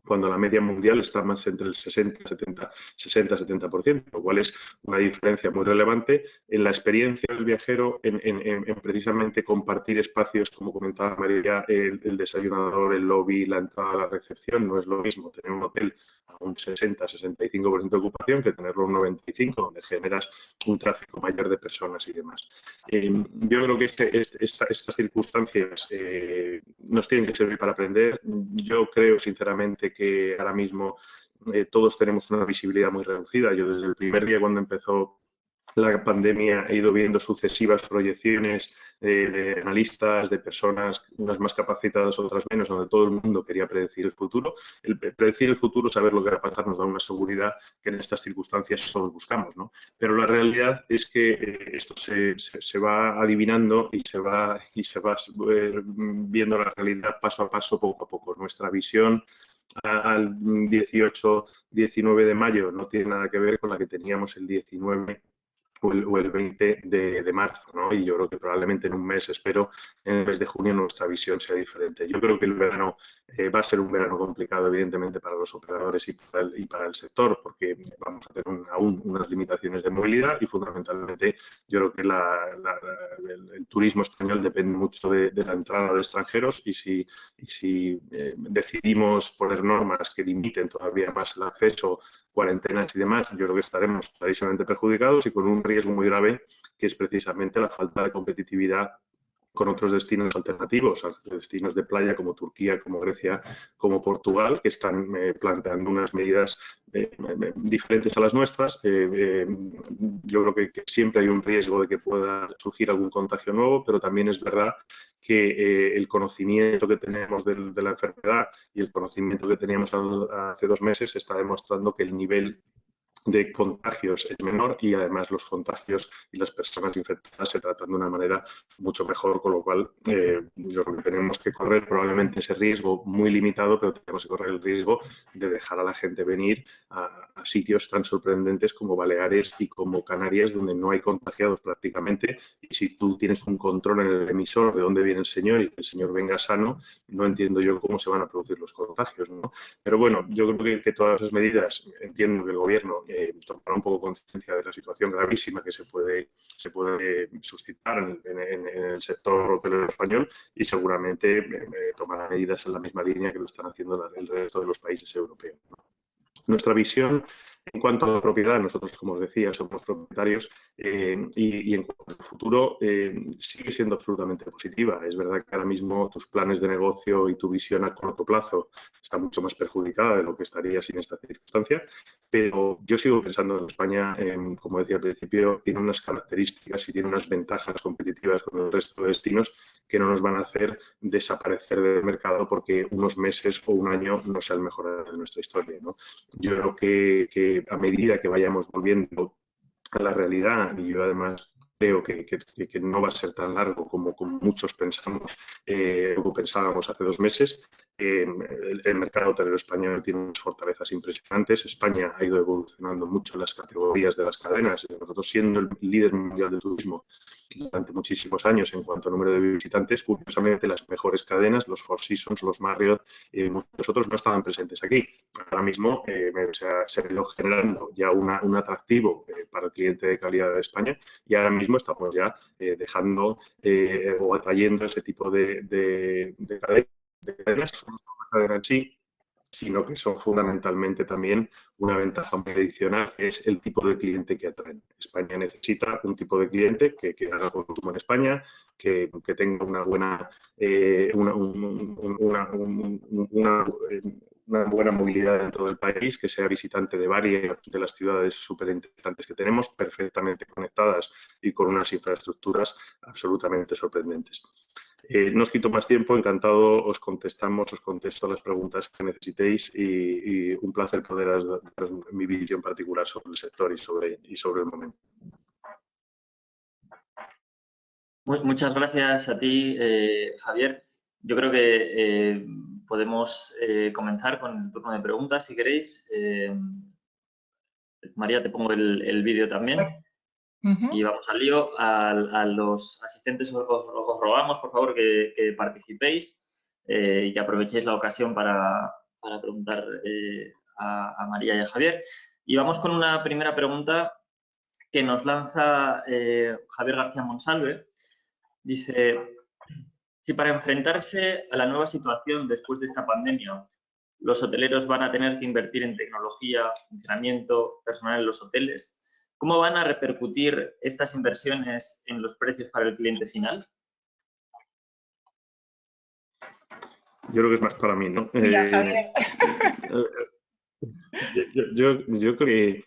cuando la media mundial está más entre el 60-70%, lo cual es una diferencia muy relevante en la experiencia del viajero, en precisamente compartir espacios, como comentaba María, el desayunador, el lobby, la entrada a la recepción. No es lo mismo tener un hotel a un 60-65% de ocupación que tenerlo a un 95%, donde generas un tráfico mayor de personas y demás. Yo creo que estas circunstancias nos tienen que servir para aprender. Yo creo sinceramente que ahora mismo todos tenemos una visibilidad muy reducida. Yo desde el primer día cuando empezó la pandemia he ido viendo sucesivas proyecciones de analistas, de personas, unas más capacitadas, otras menos, donde todo el mundo quería predecir el futuro. El predecir el futuro, saber lo que va a pasar, nos da una seguridad que en estas circunstancias todos buscamos, ¿no? Pero la realidad es que esto se va adivinando y se va viendo la realidad paso a paso, poco a poco. Nuestra visión al 18-19 de mayo no tiene nada que ver con la que teníamos el 19 o el 20 de marzo, ¿no? Y yo creo que probablemente en un mes, espero, en el mes de junio nuestra visión sea diferente. Yo creo que el verano va a ser un verano complicado, evidentemente, para los operadores y para el sector, porque vamos a tener aún unas limitaciones de movilidad y fundamentalmente yo creo que el turismo español depende mucho de la entrada de extranjeros y si decidimos poner normas que limiten todavía más el acceso, cuarentenas y demás, yo creo que estaremos clarísimamente perjudicados y con un riesgo muy grave que es precisamente la falta de competitividad con otros destinos alternativos, destinos de playa como Turquía, como Grecia, como Portugal, que están planteando unas medidas diferentes a las nuestras. Yo creo que siempre hay un riesgo de que pueda surgir algún contagio nuevo, pero también es verdad que el conocimiento que tenemos de la enfermedad y el conocimiento que teníamos hace 2 meses está demostrando que el nivel de contagios es menor y además los contagios y las personas infectadas se tratan de una manera mucho mejor, con lo cual yo creo que tenemos que correr probablemente ese riesgo muy limitado, pero tenemos que correr el riesgo de dejar a la gente venir a sitios tan sorprendentes como Baleares y como Canarias, donde no hay contagiados prácticamente, y si tú tienes un control en el emisor de dónde viene el señor y que el señor venga sano, no entiendo yo cómo se van a producir los contagios, ¿no? Pero bueno, yo creo que todas esas medidas, entiendo que el gobierno tomará un poco conciencia de la situación gravísima que se puede suscitar en el sector hotelero español y seguramente tomará medidas en la misma línea que lo están haciendo el resto de los países europeos, ¿no? Nuestra visión en cuanto a la propiedad, nosotros, como os decía, somos propietarios y en cuanto al futuro sigue siendo absolutamente positiva. Es verdad que ahora mismo tus planes de negocio y tu visión a corto plazo está mucho más perjudicada de lo que estaría sin esta circunstancia, pero yo sigo pensando en España, como decía al principio, tiene unas características y tiene unas ventajas competitivas con el resto de destinos que no nos van a hacer desaparecer del mercado porque unos meses o un año no sea el mejor de nuestra historia, ¿no? Yo creo que a medida que vayamos volviendo a la realidad, y yo además creo que no va a ser tan largo como muchos pensamos o pensábamos hace 2 meses, el mercado hotelero español tiene unas fortalezas impresionantes. España ha ido evolucionando mucho en las categorías de las cadenas. Nosotros, siendo el líder mundial de turismo durante muchísimos años en cuanto a número de visitantes, curiosamente las mejores cadenas, los Four Seasons, los Marriott, muchos otros no estaban presentes aquí. Ahora mismo se ha ido generando ya un atractivo para el cliente de calidad de España y ahora mismo estamos ya dejando o atrayendo ese tipo de cadenas. No solo una cadena en sí, sino que son fundamentalmente también una ventaja muy adicional, que es el tipo de cliente que atraen. España necesita un tipo de cliente que haga consumo en España, que tenga una buena una buena movilidad dentro del país, que sea visitante de varias de las ciudades súper interesantes que tenemos, perfectamente conectadas y con unas infraestructuras absolutamente sorprendentes. No os quito más tiempo, encantado, os contesto las preguntas que necesitéis y un placer poder dar mi visión particular sobre el sector y sobre el momento. Muchas gracias a ti, Javier. Yo creo que podemos comenzar con el turno de preguntas, si queréis. María, te pongo el vídeo también. Y vamos al lío. A los asistentes os rogamos, por favor, que participéis y que aprovechéis la ocasión para preguntar a María y a Javier. Y vamos con una primera pregunta que nos lanza Javier García Monsalve. Dice, si para enfrentarse a la nueva situación después de esta pandemia los hoteleros van a tener que invertir en tecnología, funcionamiento, personal en los hoteles. ¿Cómo van a repercutir estas inversiones en los precios para el cliente final? Yo creo que es más para mí, ¿no? Ya, Javier. Yo creo que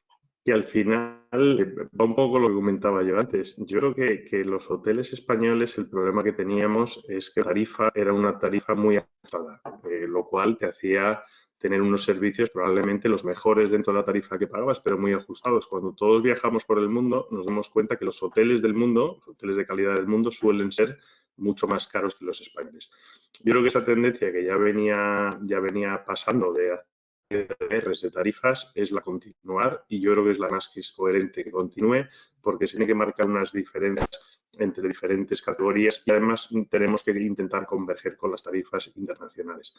al final va un poco lo que comentaba yo antes. Yo creo que los hoteles españoles, el problema que teníamos es que la tarifa era una tarifa muy ajustada, lo cual te hacía tener unos servicios probablemente los mejores dentro de la tarifa que pagabas, pero muy ajustados. Cuando todos viajamos por el mundo, nos damos cuenta que los hoteles del mundo, los hoteles de calidad del mundo, suelen ser mucho más caros que los españoles. Yo creo que esa tendencia que ya venía pasando de de tarifas es la continuar y yo creo que es la más que es coherente que continúe porque se tiene que marcar unas diferencias entre diferentes categorías y además tenemos que intentar converger con las tarifas internacionales.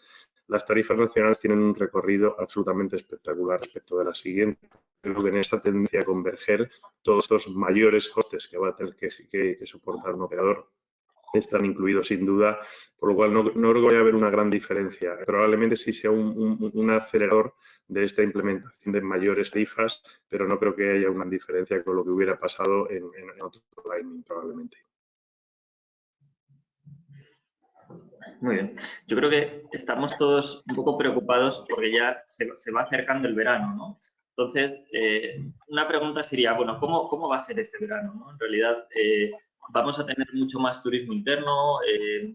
Las tarifas nacionales tienen un recorrido absolutamente espectacular respecto de la siguiente. Creo que en esa tendencia a converger todos estos mayores costes que va a tener que soportar un operador están incluidos sin duda, por lo cual no creo que vaya a haber una gran diferencia. Probablemente sí sea un acelerador de esta implementación de mayores tarifas, pero no creo que haya una diferencia con lo que hubiera pasado en otro timing, probablemente. Muy bien. Yo creo que estamos todos un poco preocupados porque ya se va acercando el verano, ¿no? Entonces, una pregunta sería, bueno, ¿cómo va a ser este verano, ¿no? En realidad, ¿vamos a tener mucho más turismo interno?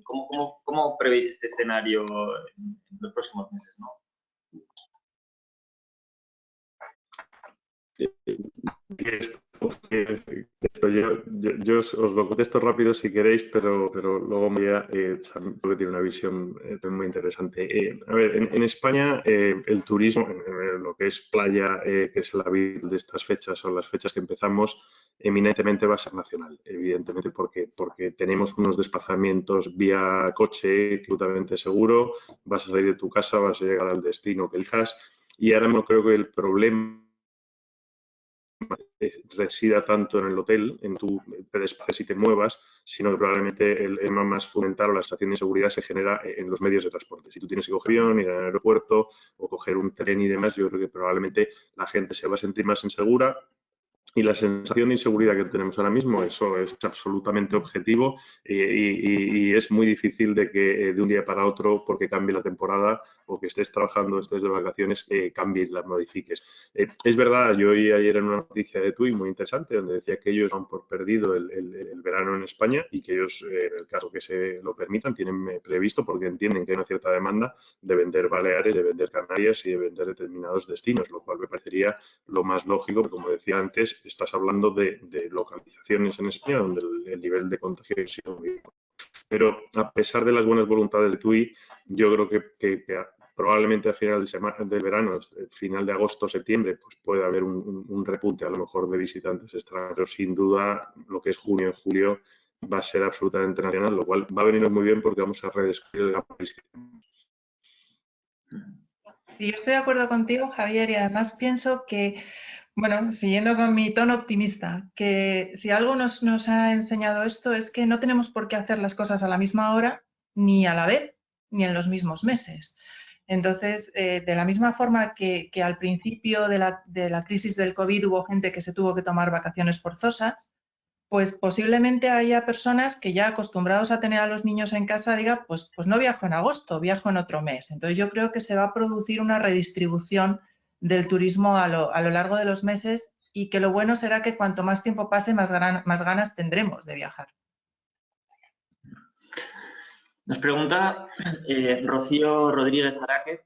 ¿Cómo prevéis este escenario en los próximos meses, ¿no? Yo os lo contesto rápido si queréis, pero luego me voy a, porque tiene una visión muy interesante. A ver, en España el turismo, en lo que es playa, que es la vida de estas fechas, son las fechas que empezamos, eminentemente va a ser nacional, evidentemente, porque tenemos unos desplazamientos vía coche absolutamente seguro, vas a salir de tu casa, vas a llegar al destino que elijas y ahora no creo que el problema resida tanto en el hotel, en tu te desplaces y te muevas, sino que probablemente el tema más fundamental o la sensación de inseguridad se genera en los medios de transporte. Si tú tienes que coger un avión, ir al aeropuerto o coger un tren y demás, yo creo que probablemente la gente se va a sentir más insegura. Y la sensación de inseguridad que tenemos ahora mismo, eso es absolutamente objetivo y es muy difícil de que de un día para otro, porque cambie la temporada o que estés trabajando, estés de vacaciones, cambies, las modifiques. Es verdad, yo oí ayer en una noticia de TUI muy interesante, donde decía que ellos han por perdido el verano en España y que ellos, en el caso que se lo permitan, tienen previsto, porque entienden que hay una cierta demanda, de vender Baleares, de vender Canarias y de vender determinados destinos, lo cual me parecería lo más lógico, porque como decía antes, estás hablando de localizaciones en España donde el nivel de contagio es muy bajo. Pero a pesar de las buenas voluntades de TUI, yo creo que probablemente a final del verano, final de agosto, septiembre, pues puede haber un repunte a lo mejor de visitantes extranjeros. Sin duda, lo que es junio y julio va a ser absolutamente nacional, lo cual va a venir muy bien porque vamos a redescubrir el gran país que tenemos. Sí, yo estoy de acuerdo contigo, Javier, y además pienso que, bueno, siguiendo con mi tono optimista, que si algo nos ha enseñado esto es que no tenemos por qué hacer las cosas a la misma hora, ni a la vez, ni en los mismos meses. Entonces, de la misma forma que al principio de la crisis del COVID hubo gente que se tuvo que tomar vacaciones forzosas, pues posiblemente haya personas que ya acostumbrados a tener a los niños en casa digan, pues no viajo en agosto, viajo en otro mes. Entonces yo creo que se va a producir una redistribución del turismo a lo largo de los meses y que lo bueno será que cuanto más tiempo pase, más ganas tendremos de viajar. Nos pregunta Rocío Rodríguez Araque.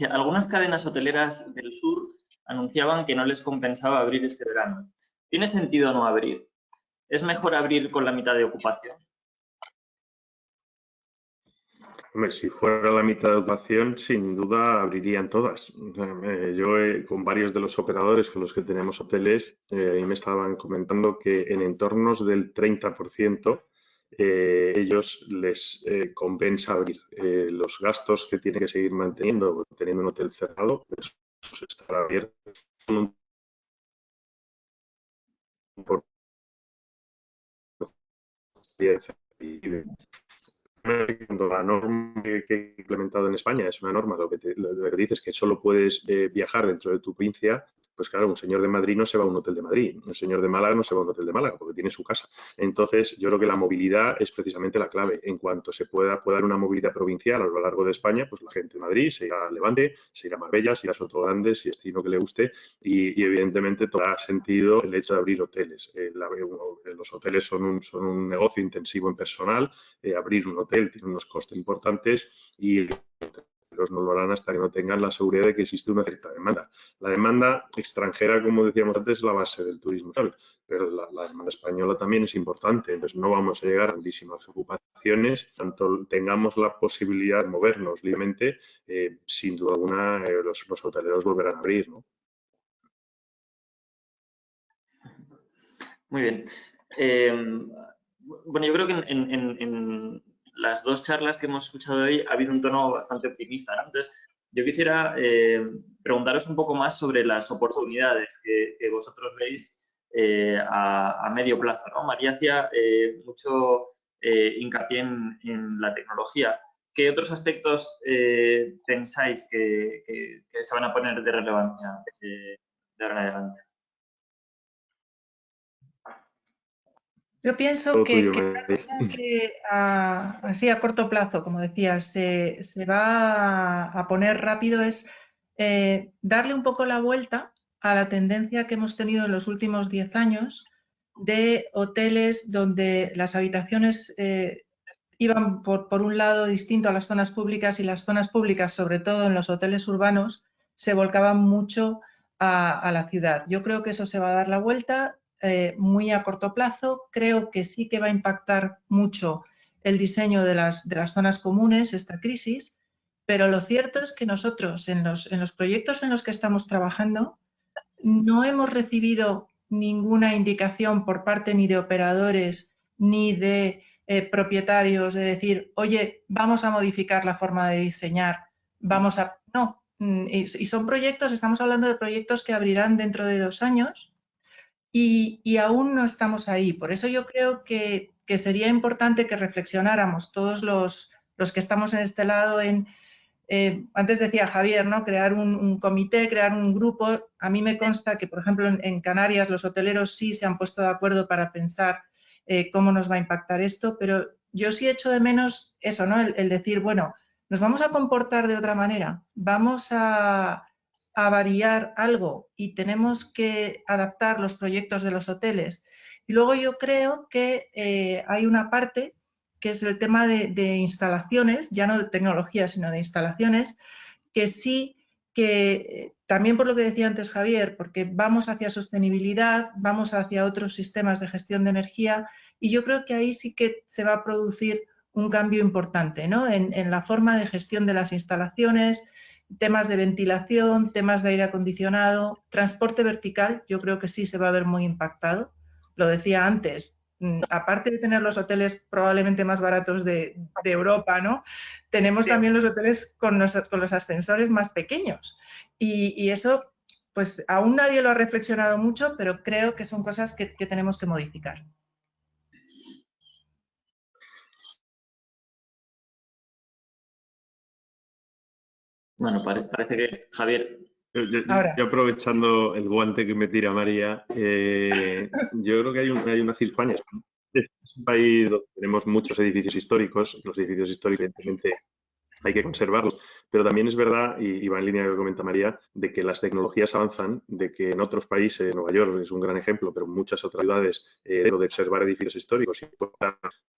Algunas cadenas hoteleras del sur anunciaban que no les compensaba abrir este verano. ¿Tiene sentido no abrir? ¿Es mejor abrir con la mitad de ocupación? Hombre, si fuera la mitad de ocupación, sin duda abrirían todas. Yo con varios de los operadores con los que tenemos hoteles, y me estaban comentando que en entornos del 30% ellos les compensa abrir. Los gastos que tienen que seguir manteniendo, teniendo un hotel cerrado, pues estará abierto por cuando la norma que he implementado en España es una norma, lo que dice es que solo puedes viajar dentro de tu provincia, pues claro, un señor de Madrid no se va a un hotel de Madrid, un señor de Málaga no se va a un hotel de Málaga porque tiene su casa. Entonces, yo creo que la movilidad es precisamente la clave. En cuanto se pueda dar una movilidad provincial a lo largo de España, pues la gente de Madrid se irá a Levante, se irá a Marbella, se irá a Sotogrande, si destino que le guste, y evidentemente tendrá sentido el hecho de abrir hoteles. Los hoteles son un negocio intensivo en personal. Abrir un hotel tiene unos costes importantes y los no lo harán hasta que no tengan la seguridad de que existe una cierta demanda. La demanda extranjera, como decíamos antes, es la base del turismo, pero la demanda española también es importante, entonces no vamos a llegar a grandísimas ocupaciones, tanto tengamos la posibilidad de movernos libremente, sin duda alguna los hoteleros volverán a abrir, ¿no? Muy bien. Bueno, yo creo que en las dos charlas que hemos escuchado hoy ha habido un tono bastante optimista, ¿no? Entonces, yo quisiera preguntaros un poco más sobre las oportunidades que vosotros veis a medio plazo, ¿no? María hacía mucho hincapié en la tecnología. ¿Qué otros aspectos pensáis que se van a poner de relevancia de ahora en adelante? Yo pienso Todo que, tuyo, que una María. cosa que así a corto plazo, como decía, se va a poner rápido es darle un poco la vuelta a la tendencia que hemos tenido en los últimos 10 años de hoteles donde las habitaciones iban por un lado distinto a las zonas públicas y las zonas públicas, sobre todo en los hoteles urbanos, se volcaban mucho a la ciudad. Yo creo que eso se va a dar la vuelta muy a corto plazo. Creo que sí que va a impactar mucho el diseño de las zonas comunes, esta crisis, pero lo cierto es que nosotros en los proyectos en los que estamos trabajando no hemos recibido ninguna indicación por parte ni de operadores ni de propietarios de decir, oye, vamos a modificar la forma de diseñar, vamos a... No, y son proyectos, estamos hablando de proyectos que abrirán dentro de 2 años y aún no estamos ahí. Por eso yo creo que sería importante que reflexionáramos todos los que estamos en este lado en antes decía Javier, ¿no? Crear un comité, crear un grupo. A mí me consta que, por ejemplo, en Canarias los hoteleros sí se han puesto de acuerdo para pensar cómo nos va a impactar esto, pero yo sí echo de menos eso, ¿no? El decir, bueno, nos vamos a comportar de otra manera, vamos a variar algo y tenemos que adaptar los proyectos de los hoteles. Y luego yo creo que hay una parte que es el tema de instalaciones, ya no de tecnología, sino de instalaciones, que sí que también por lo que decía antes Javier, porque vamos hacia sostenibilidad, vamos hacia otros sistemas de gestión de energía y yo creo que ahí sí que se va a producir un cambio importante, ¿no? En la forma de gestión de las instalaciones, temas de ventilación, temas de aire acondicionado, transporte vertical, yo creo que sí se va a ver muy impactado. Lo decía antes, aparte de tener los hoteles probablemente más baratos de Europa, ¿no? Tenemos también los hoteles con los ascensores más pequeños. Y eso, pues aún nadie lo ha reflexionado mucho, pero creo que son cosas que tenemos que modificar. Bueno, parece que Javier. Yo aprovechando el guante que me tira María, yo creo que hay una España es un país donde tenemos muchos edificios históricos. Los edificios históricos, evidentemente, hay que conservarlos. Pero también es verdad, y va en línea con lo que comenta María, de que las tecnologías avanzan, de que en otros países, Nueva York es un gran ejemplo, pero en muchas otras ciudades, de observar edificios históricos y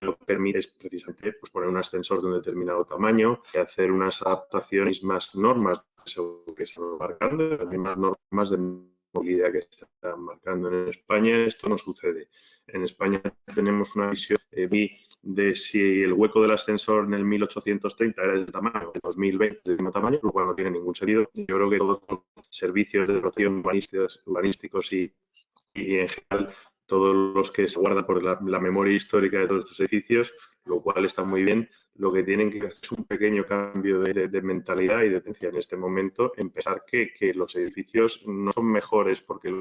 lo que permite es precisamente pues, poner un ascensor de un determinado tamaño y hacer unas adaptaciones más normas que se van marcando, también más normas de movilidad que se están marcando en España. Esto no sucede. En España tenemos una visión de si el hueco del ascensor en el 1830 era del tamaño, en 2020 del mismo tamaño, lo cual no tiene ningún sentido. Yo creo que todos los servicios de dotación urbanísticos y en general todos los que se guardan por la memoria histórica de todos estos edificios, lo cual está muy bien. Lo que tienen que hacer es un pequeño cambio de mentalidad y de tendencia en este momento, en pensar que los edificios no son mejores porque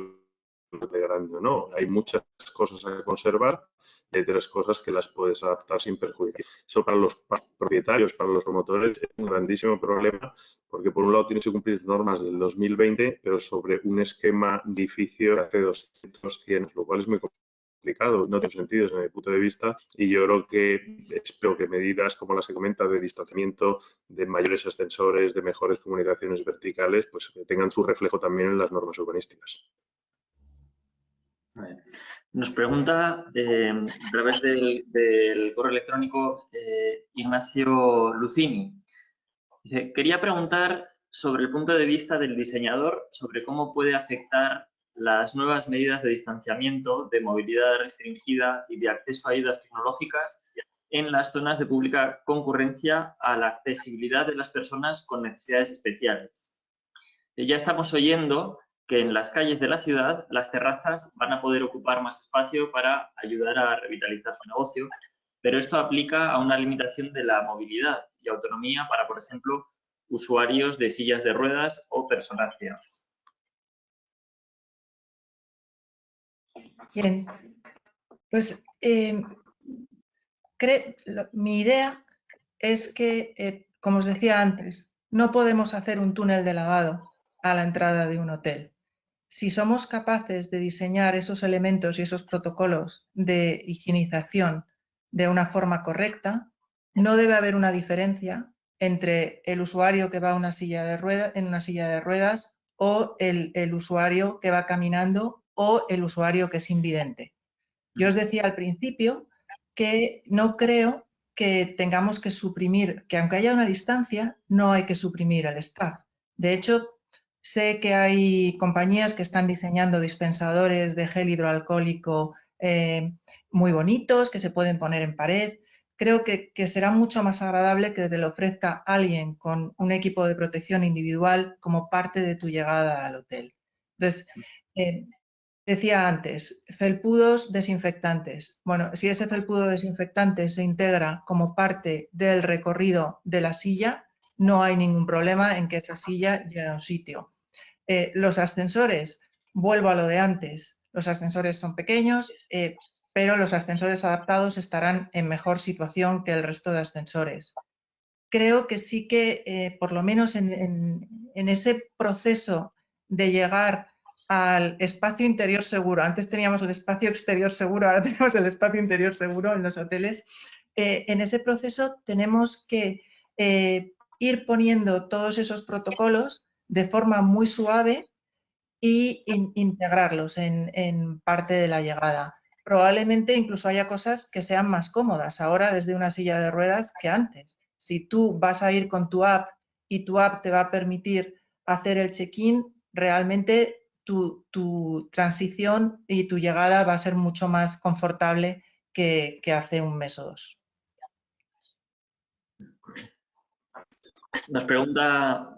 grande o no. Hay muchas cosas a conservar. Hay 3 cosas que las puedes adaptar sin perjudicar. Eso para los propietarios, para los promotores, es un grandísimo problema, porque por un lado tienes que cumplir normas del 2020, pero sobre un esquema difícil de hace 200, 100, lo cual es muy complicado, no tiene sentido desde mi punto de vista, y yo creo que espero que medidas como las que comenta de distanciamiento, de mayores ascensores, de mejores comunicaciones verticales, pues que tengan su reflejo también en las normas urbanísticas. Nos pregunta a través del correo electrónico Ignacio Lucini. Dice, quería preguntar sobre el punto de vista del diseñador sobre cómo puede afectar las nuevas medidas de distanciamiento, de movilidad restringida y de acceso a ayudas tecnológicas en las zonas de pública concurrencia a la accesibilidad de las personas con necesidades especiales. Ya estamos oyendo que en las calles de la ciudad las terrazas van a poder ocupar más espacio para ayudar a revitalizar su negocio, pero esto aplica a una limitación de la movilidad y autonomía para, por ejemplo, usuarios de sillas de ruedas o personas ciegas. Bien, pues mi idea es que, como os decía antes, no podemos hacer un túnel de lavado a la entrada de un hotel. Si somos capaces de diseñar esos elementos y esos protocolos de higienización de una forma correcta, no debe haber una diferencia entre el usuario que va en una silla de ruedas o el usuario que va caminando o el usuario que es invidente. Yo os decía al principio que no creo que tengamos que suprimir, que aunque haya una distancia, no hay que suprimir el staff. De hecho, sé que hay compañías que están diseñando dispensadores de gel hidroalcohólico muy bonitos, que se pueden poner en pared. Creo que será mucho más agradable que te lo ofrezca alguien con un equipo de protección individual como parte de tu llegada al hotel. Entonces, decía antes, felpudos desinfectantes. Bueno, si ese felpudo desinfectante se integra como parte del recorrido de la silla, no hay ningún problema en que esa silla llegue a un sitio. Los ascensores, vuelvo a lo de antes, los ascensores son pequeños, pero los ascensores adaptados estarán en mejor situación que el resto de ascensores. Creo que sí que, por lo menos en ese proceso de llegar al espacio interior seguro, antes teníamos el espacio exterior seguro, ahora tenemos el espacio interior seguro en los hoteles, en ese proceso tenemos que ir poniendo todos esos protocolos de forma muy suave y integrarlos en parte de la llegada. Probablemente incluso haya cosas que sean más cómodas ahora desde una silla de ruedas que antes. Si tú vas a ir con tu app y tu app te va a permitir hacer el check-in, realmente tu transición y tu llegada va a ser mucho más confortable que hace un mes o dos. Nos pregunta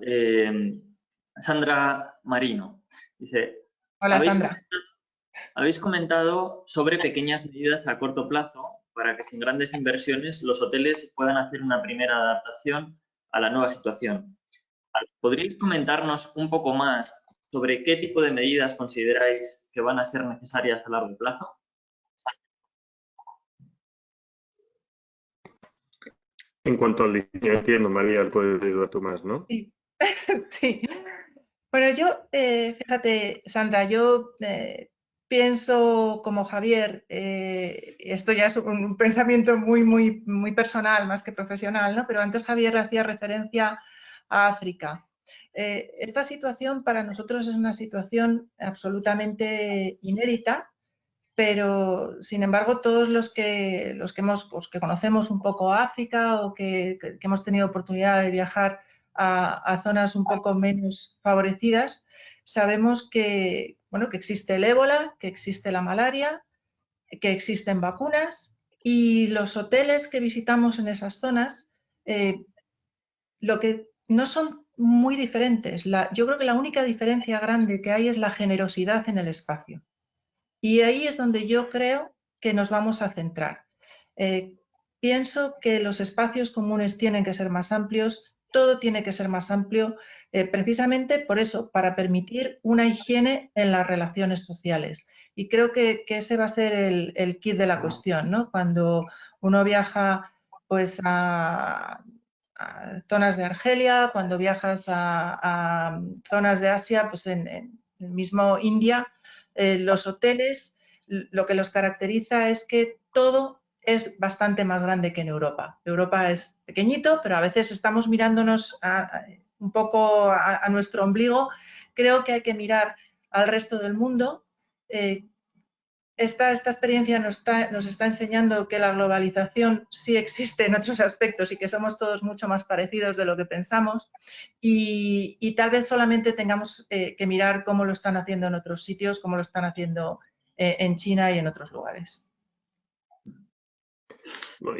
Sandra Marino. Dice, Hola, Sandra. habéis comentado sobre pequeñas medidas a corto plazo para que sin grandes inversiones los hoteles puedan hacer una primera adaptación a la nueva situación. ¿Podríais comentarnos un poco más sobre qué tipo de medidas consideráis que van a ser necesarias a largo plazo? En cuanto al diseño, entiendo, María, puedes ayudar tú más, ¿no? Sí. Sí. Bueno, yo, fíjate, Sandra, yo pienso como Javier, esto ya es un pensamiento muy personal, más que profesional, ¿no? Pero antes Javier hacía referencia a África. Esta situación para nosotros es una situación absolutamente inédita, pero sin embargo todos los que conocemos un poco África o que hemos tenido oportunidad de viajar a zonas un poco menos favorecidas, sabemos que, bueno, que existe el ébola, que existe la malaria, que existen vacunas y los hoteles que visitamos en esas zonas, lo que no son muy diferentes. Yo creo que la única diferencia grande que hay es la generosidad en el espacio. Y ahí es donde yo creo que nos vamos a centrar. Pienso que los espacios comunes tienen que ser más amplios todo tiene que ser más amplio, precisamente por eso, para permitir una higiene en las relaciones sociales. Y creo que ese va a ser el kit de la cuestión, ¿no? Cuando uno viaja pues a zonas de Argelia, cuando viajas a zonas de Asia, pues en el mismo India, los hoteles, lo que los caracteriza es que todo es bastante más grande que en Europa. Europa es pequeñito, pero a veces estamos mirándonos un poco a nuestro ombligo. Creo que hay que mirar al resto del mundo. Esta experiencia nos está enseñando que la globalización sí existe en otros aspectos y que somos todos mucho más parecidos de lo que pensamos y tal vez solamente tengamos que mirar cómo lo están haciendo en otros sitios, cómo lo están haciendo en China y en otros lugares.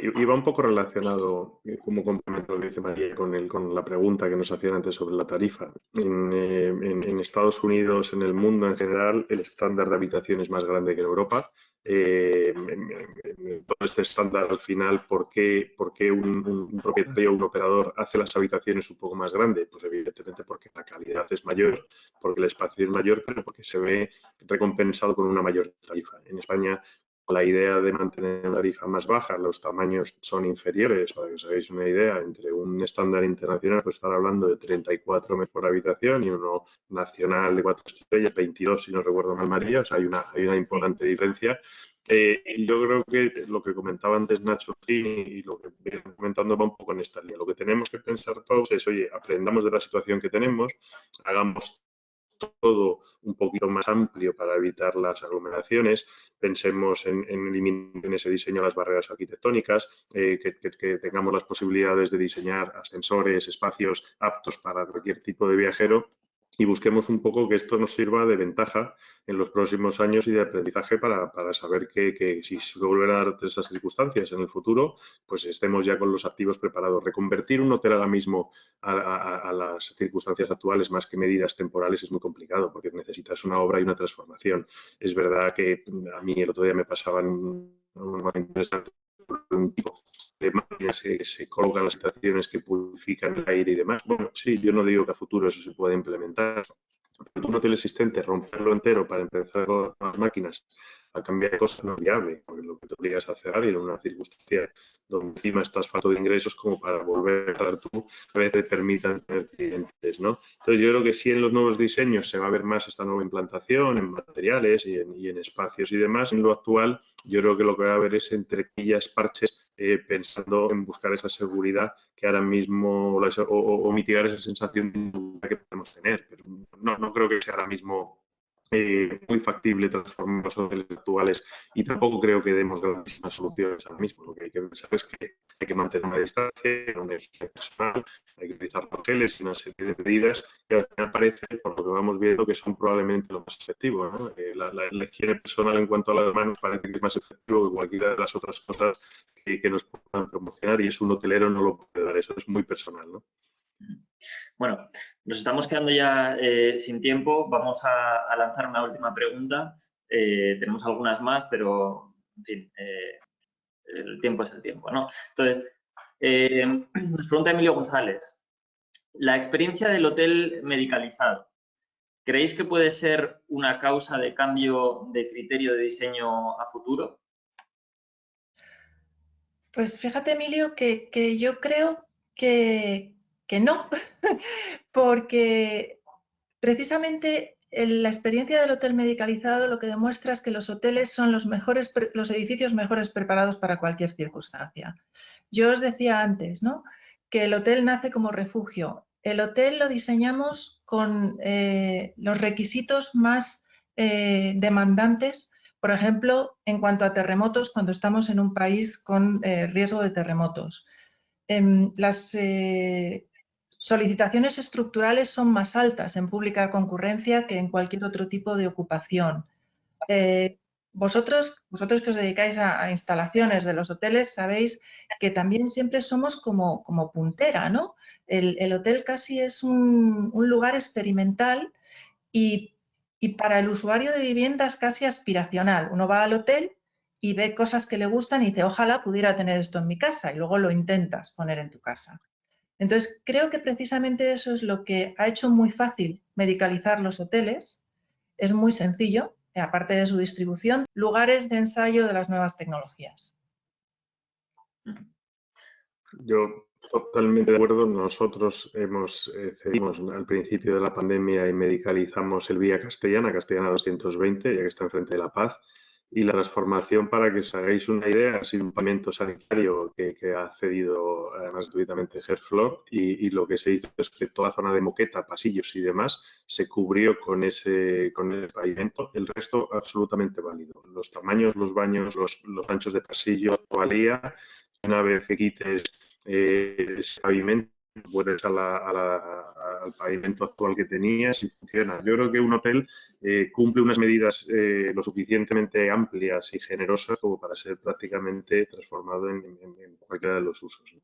Y va un poco relacionado, como complemento lo que dice María, con la pregunta que nos hacían antes sobre la tarifa. En Estados Unidos, en el mundo en general, el estándar de habitación es más grande que en Europa. Todo este estándar al final, ¿por qué un propietario o un operador hace las habitaciones un poco más grandes? Pues evidentemente porque la calidad es mayor, porque el espacio es mayor, pero porque se ve recompensado con una mayor tarifa. En España, la idea de mantener la tarifa más baja, los tamaños son inferiores, para que os hagáis una idea, entre un estándar internacional pues estar hablando de 34 metros por habitación y uno nacional de 4 estrellas, 22 si no recuerdo mal María, o sea, hay una importante diferencia. Yo creo que lo que comentaba antes Nacho y lo que viene comentando va un poco en esta línea. Lo que tenemos que pensar todos es, oye, aprendamos de la situación que tenemos, hagamos todo un poquito más amplio para evitar las aglomeraciones, pensemos en eliminar en ese diseño las barreras arquitectónicas, que tengamos las posibilidades de diseñar ascensores, espacios aptos para cualquier tipo de viajero y busquemos un poco que esto nos sirva de ventaja en los próximos años y de aprendizaje para saber que si se vuelven a dar esas circunstancias en el futuro, pues estemos ya con los activos preparados. Reconvertir un hotel ahora mismo a las circunstancias actuales más que medidas temporales es muy complicado porque necesitas una obra y una transformación. Es verdad que a mí el otro día me pasaban un interesante un tipo de máquinas que se colocan en las estaciones que purifican el aire y demás. Bueno, sí, yo no digo que a futuro eso se pueda implementar, pero un hotel existente, romperlo entero para empezar con las máquinas a cambiar cosas no es viable, porque lo que te obligas a hacer y en una circunstancia donde encima estás falto de ingresos como para volver a dar tú, a veces te permitan tener clientes, ¿no? Entonces yo creo que sí en los nuevos diseños se va a ver más esta nueva implantación en materiales y en espacios y demás. En lo actual yo creo que lo que va a haber es entre quillas, parches, pensando en buscar esa seguridad que ahora mismo o mitigar esa sensación de inseguridad que podemos tener. Pero no creo que sea ahora mismo muy factible transformar los hoteles actuales y tampoco creo que demos grandísimas soluciones ahora mismo. Lo que hay que pensar es que hay que mantener una distancia, una energía personal, hay que utilizar hoteles y una serie de medidas que al final parece, por lo que vamos viendo, que son probablemente lo más efectivo, ¿no? La higiene personal en cuanto a las manos parece que es más efectivo que cualquiera de las otras cosas que nos puedan promocionar y eso un hotelero no lo puede dar, eso es muy personal, ¿no? Bueno, nos estamos quedando ya sin tiempo. Vamos a lanzar una última pregunta. Tenemos algunas más, pero, en fin, el tiempo es el tiempo, ¿no? Entonces, nos pregunta Emilio González. La experiencia del hotel medicalizado, ¿creéis que puede ser una causa de cambio de criterio de diseño a futuro? Pues fíjate, Emilio, que yo creo que no, porque precisamente la experiencia del hotel medicalizado lo que demuestra es que los hoteles son los edificios mejores preparados para cualquier circunstancia. Yo os decía antes, ¿no?, que el hotel nace como refugio. El hotel lo diseñamos con los requisitos más demandantes, por ejemplo, en cuanto a terremotos, cuando estamos en un país con riesgo de terremotos. Las solicitaciones estructurales son más altas en pública concurrencia que en cualquier otro tipo de ocupación. Vosotros que os dedicáis a instalaciones de los hoteles sabéis que también siempre somos como puntera, ¿no? El hotel casi es un lugar experimental y para el usuario de viviendas casi aspiracional. Uno va al hotel y ve cosas que le gustan y dice, ojalá pudiera tener esto en mi casa, y luego lo intentas poner en tu casa. Entonces, creo que precisamente eso es lo que ha hecho muy fácil medicalizar los hoteles. Es muy sencillo, aparte de su distribución, lugares de ensayo de las nuevas tecnologías. Yo totalmente de acuerdo. Nosotros cedimos al principio de la pandemia y medicalizamos el Vía Castellana 220, ya que está enfrente de La Paz. Y la transformación, para que os hagáis una idea, ha sido un pavimento sanitario que ha cedido además gratuitamente Gerflor, y lo que se hizo es que toda la zona de moqueta, pasillos y demás se cubrió con el pavimento. El resto absolutamente válido. Los tamaños, los baños, los anchos de pasillo, valía. Una vez que quites ese pavimento, vuelves al pavimento actual que tenías y funciona. Yo creo que un hotel cumple unas medidas lo suficientemente amplias y generosas como para ser prácticamente transformado en cualquiera de los usos, ¿no?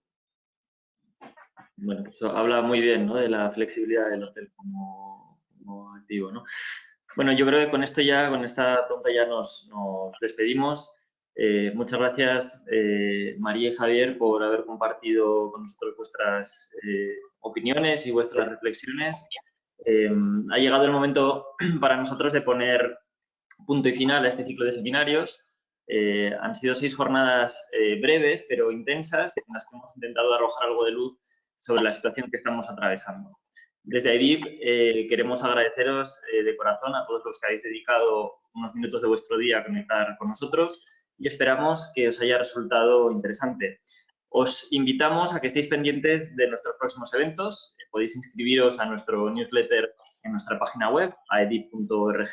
Bueno, eso habla muy bien, ¿no?, de la flexibilidad del hotel como activo, ¿no? Bueno, yo creo que con esta pregunta ya nos despedimos. Muchas gracias, María y Javier, por haber compartido con nosotros vuestras opiniones y vuestras reflexiones. Ha llegado el momento para nosotros de poner punto y final a este ciclo de seminarios. Han sido 6 jornadas breves pero intensas, en las que hemos intentado arrojar algo de luz sobre la situación que estamos atravesando. Desde AIDIP queremos agradeceros de corazón a todos los que habéis dedicado unos minutos de vuestro día a conectar con nosotros y esperamos que os haya resultado interesante. Os invitamos a que estéis pendientes de nuestros próximos eventos. Podéis inscribiros a nuestro newsletter en nuestra página web, aedip.org,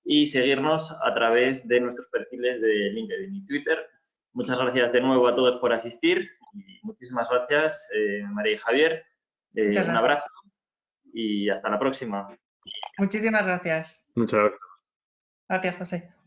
y seguirnos a través de nuestros perfiles de LinkedIn y Twitter. Muchas gracias de nuevo a todos por asistir y muchísimas gracias, María y Javier. Un abrazo y hasta la próxima. Muchísimas gracias. Muchas gracias. Gracias, José.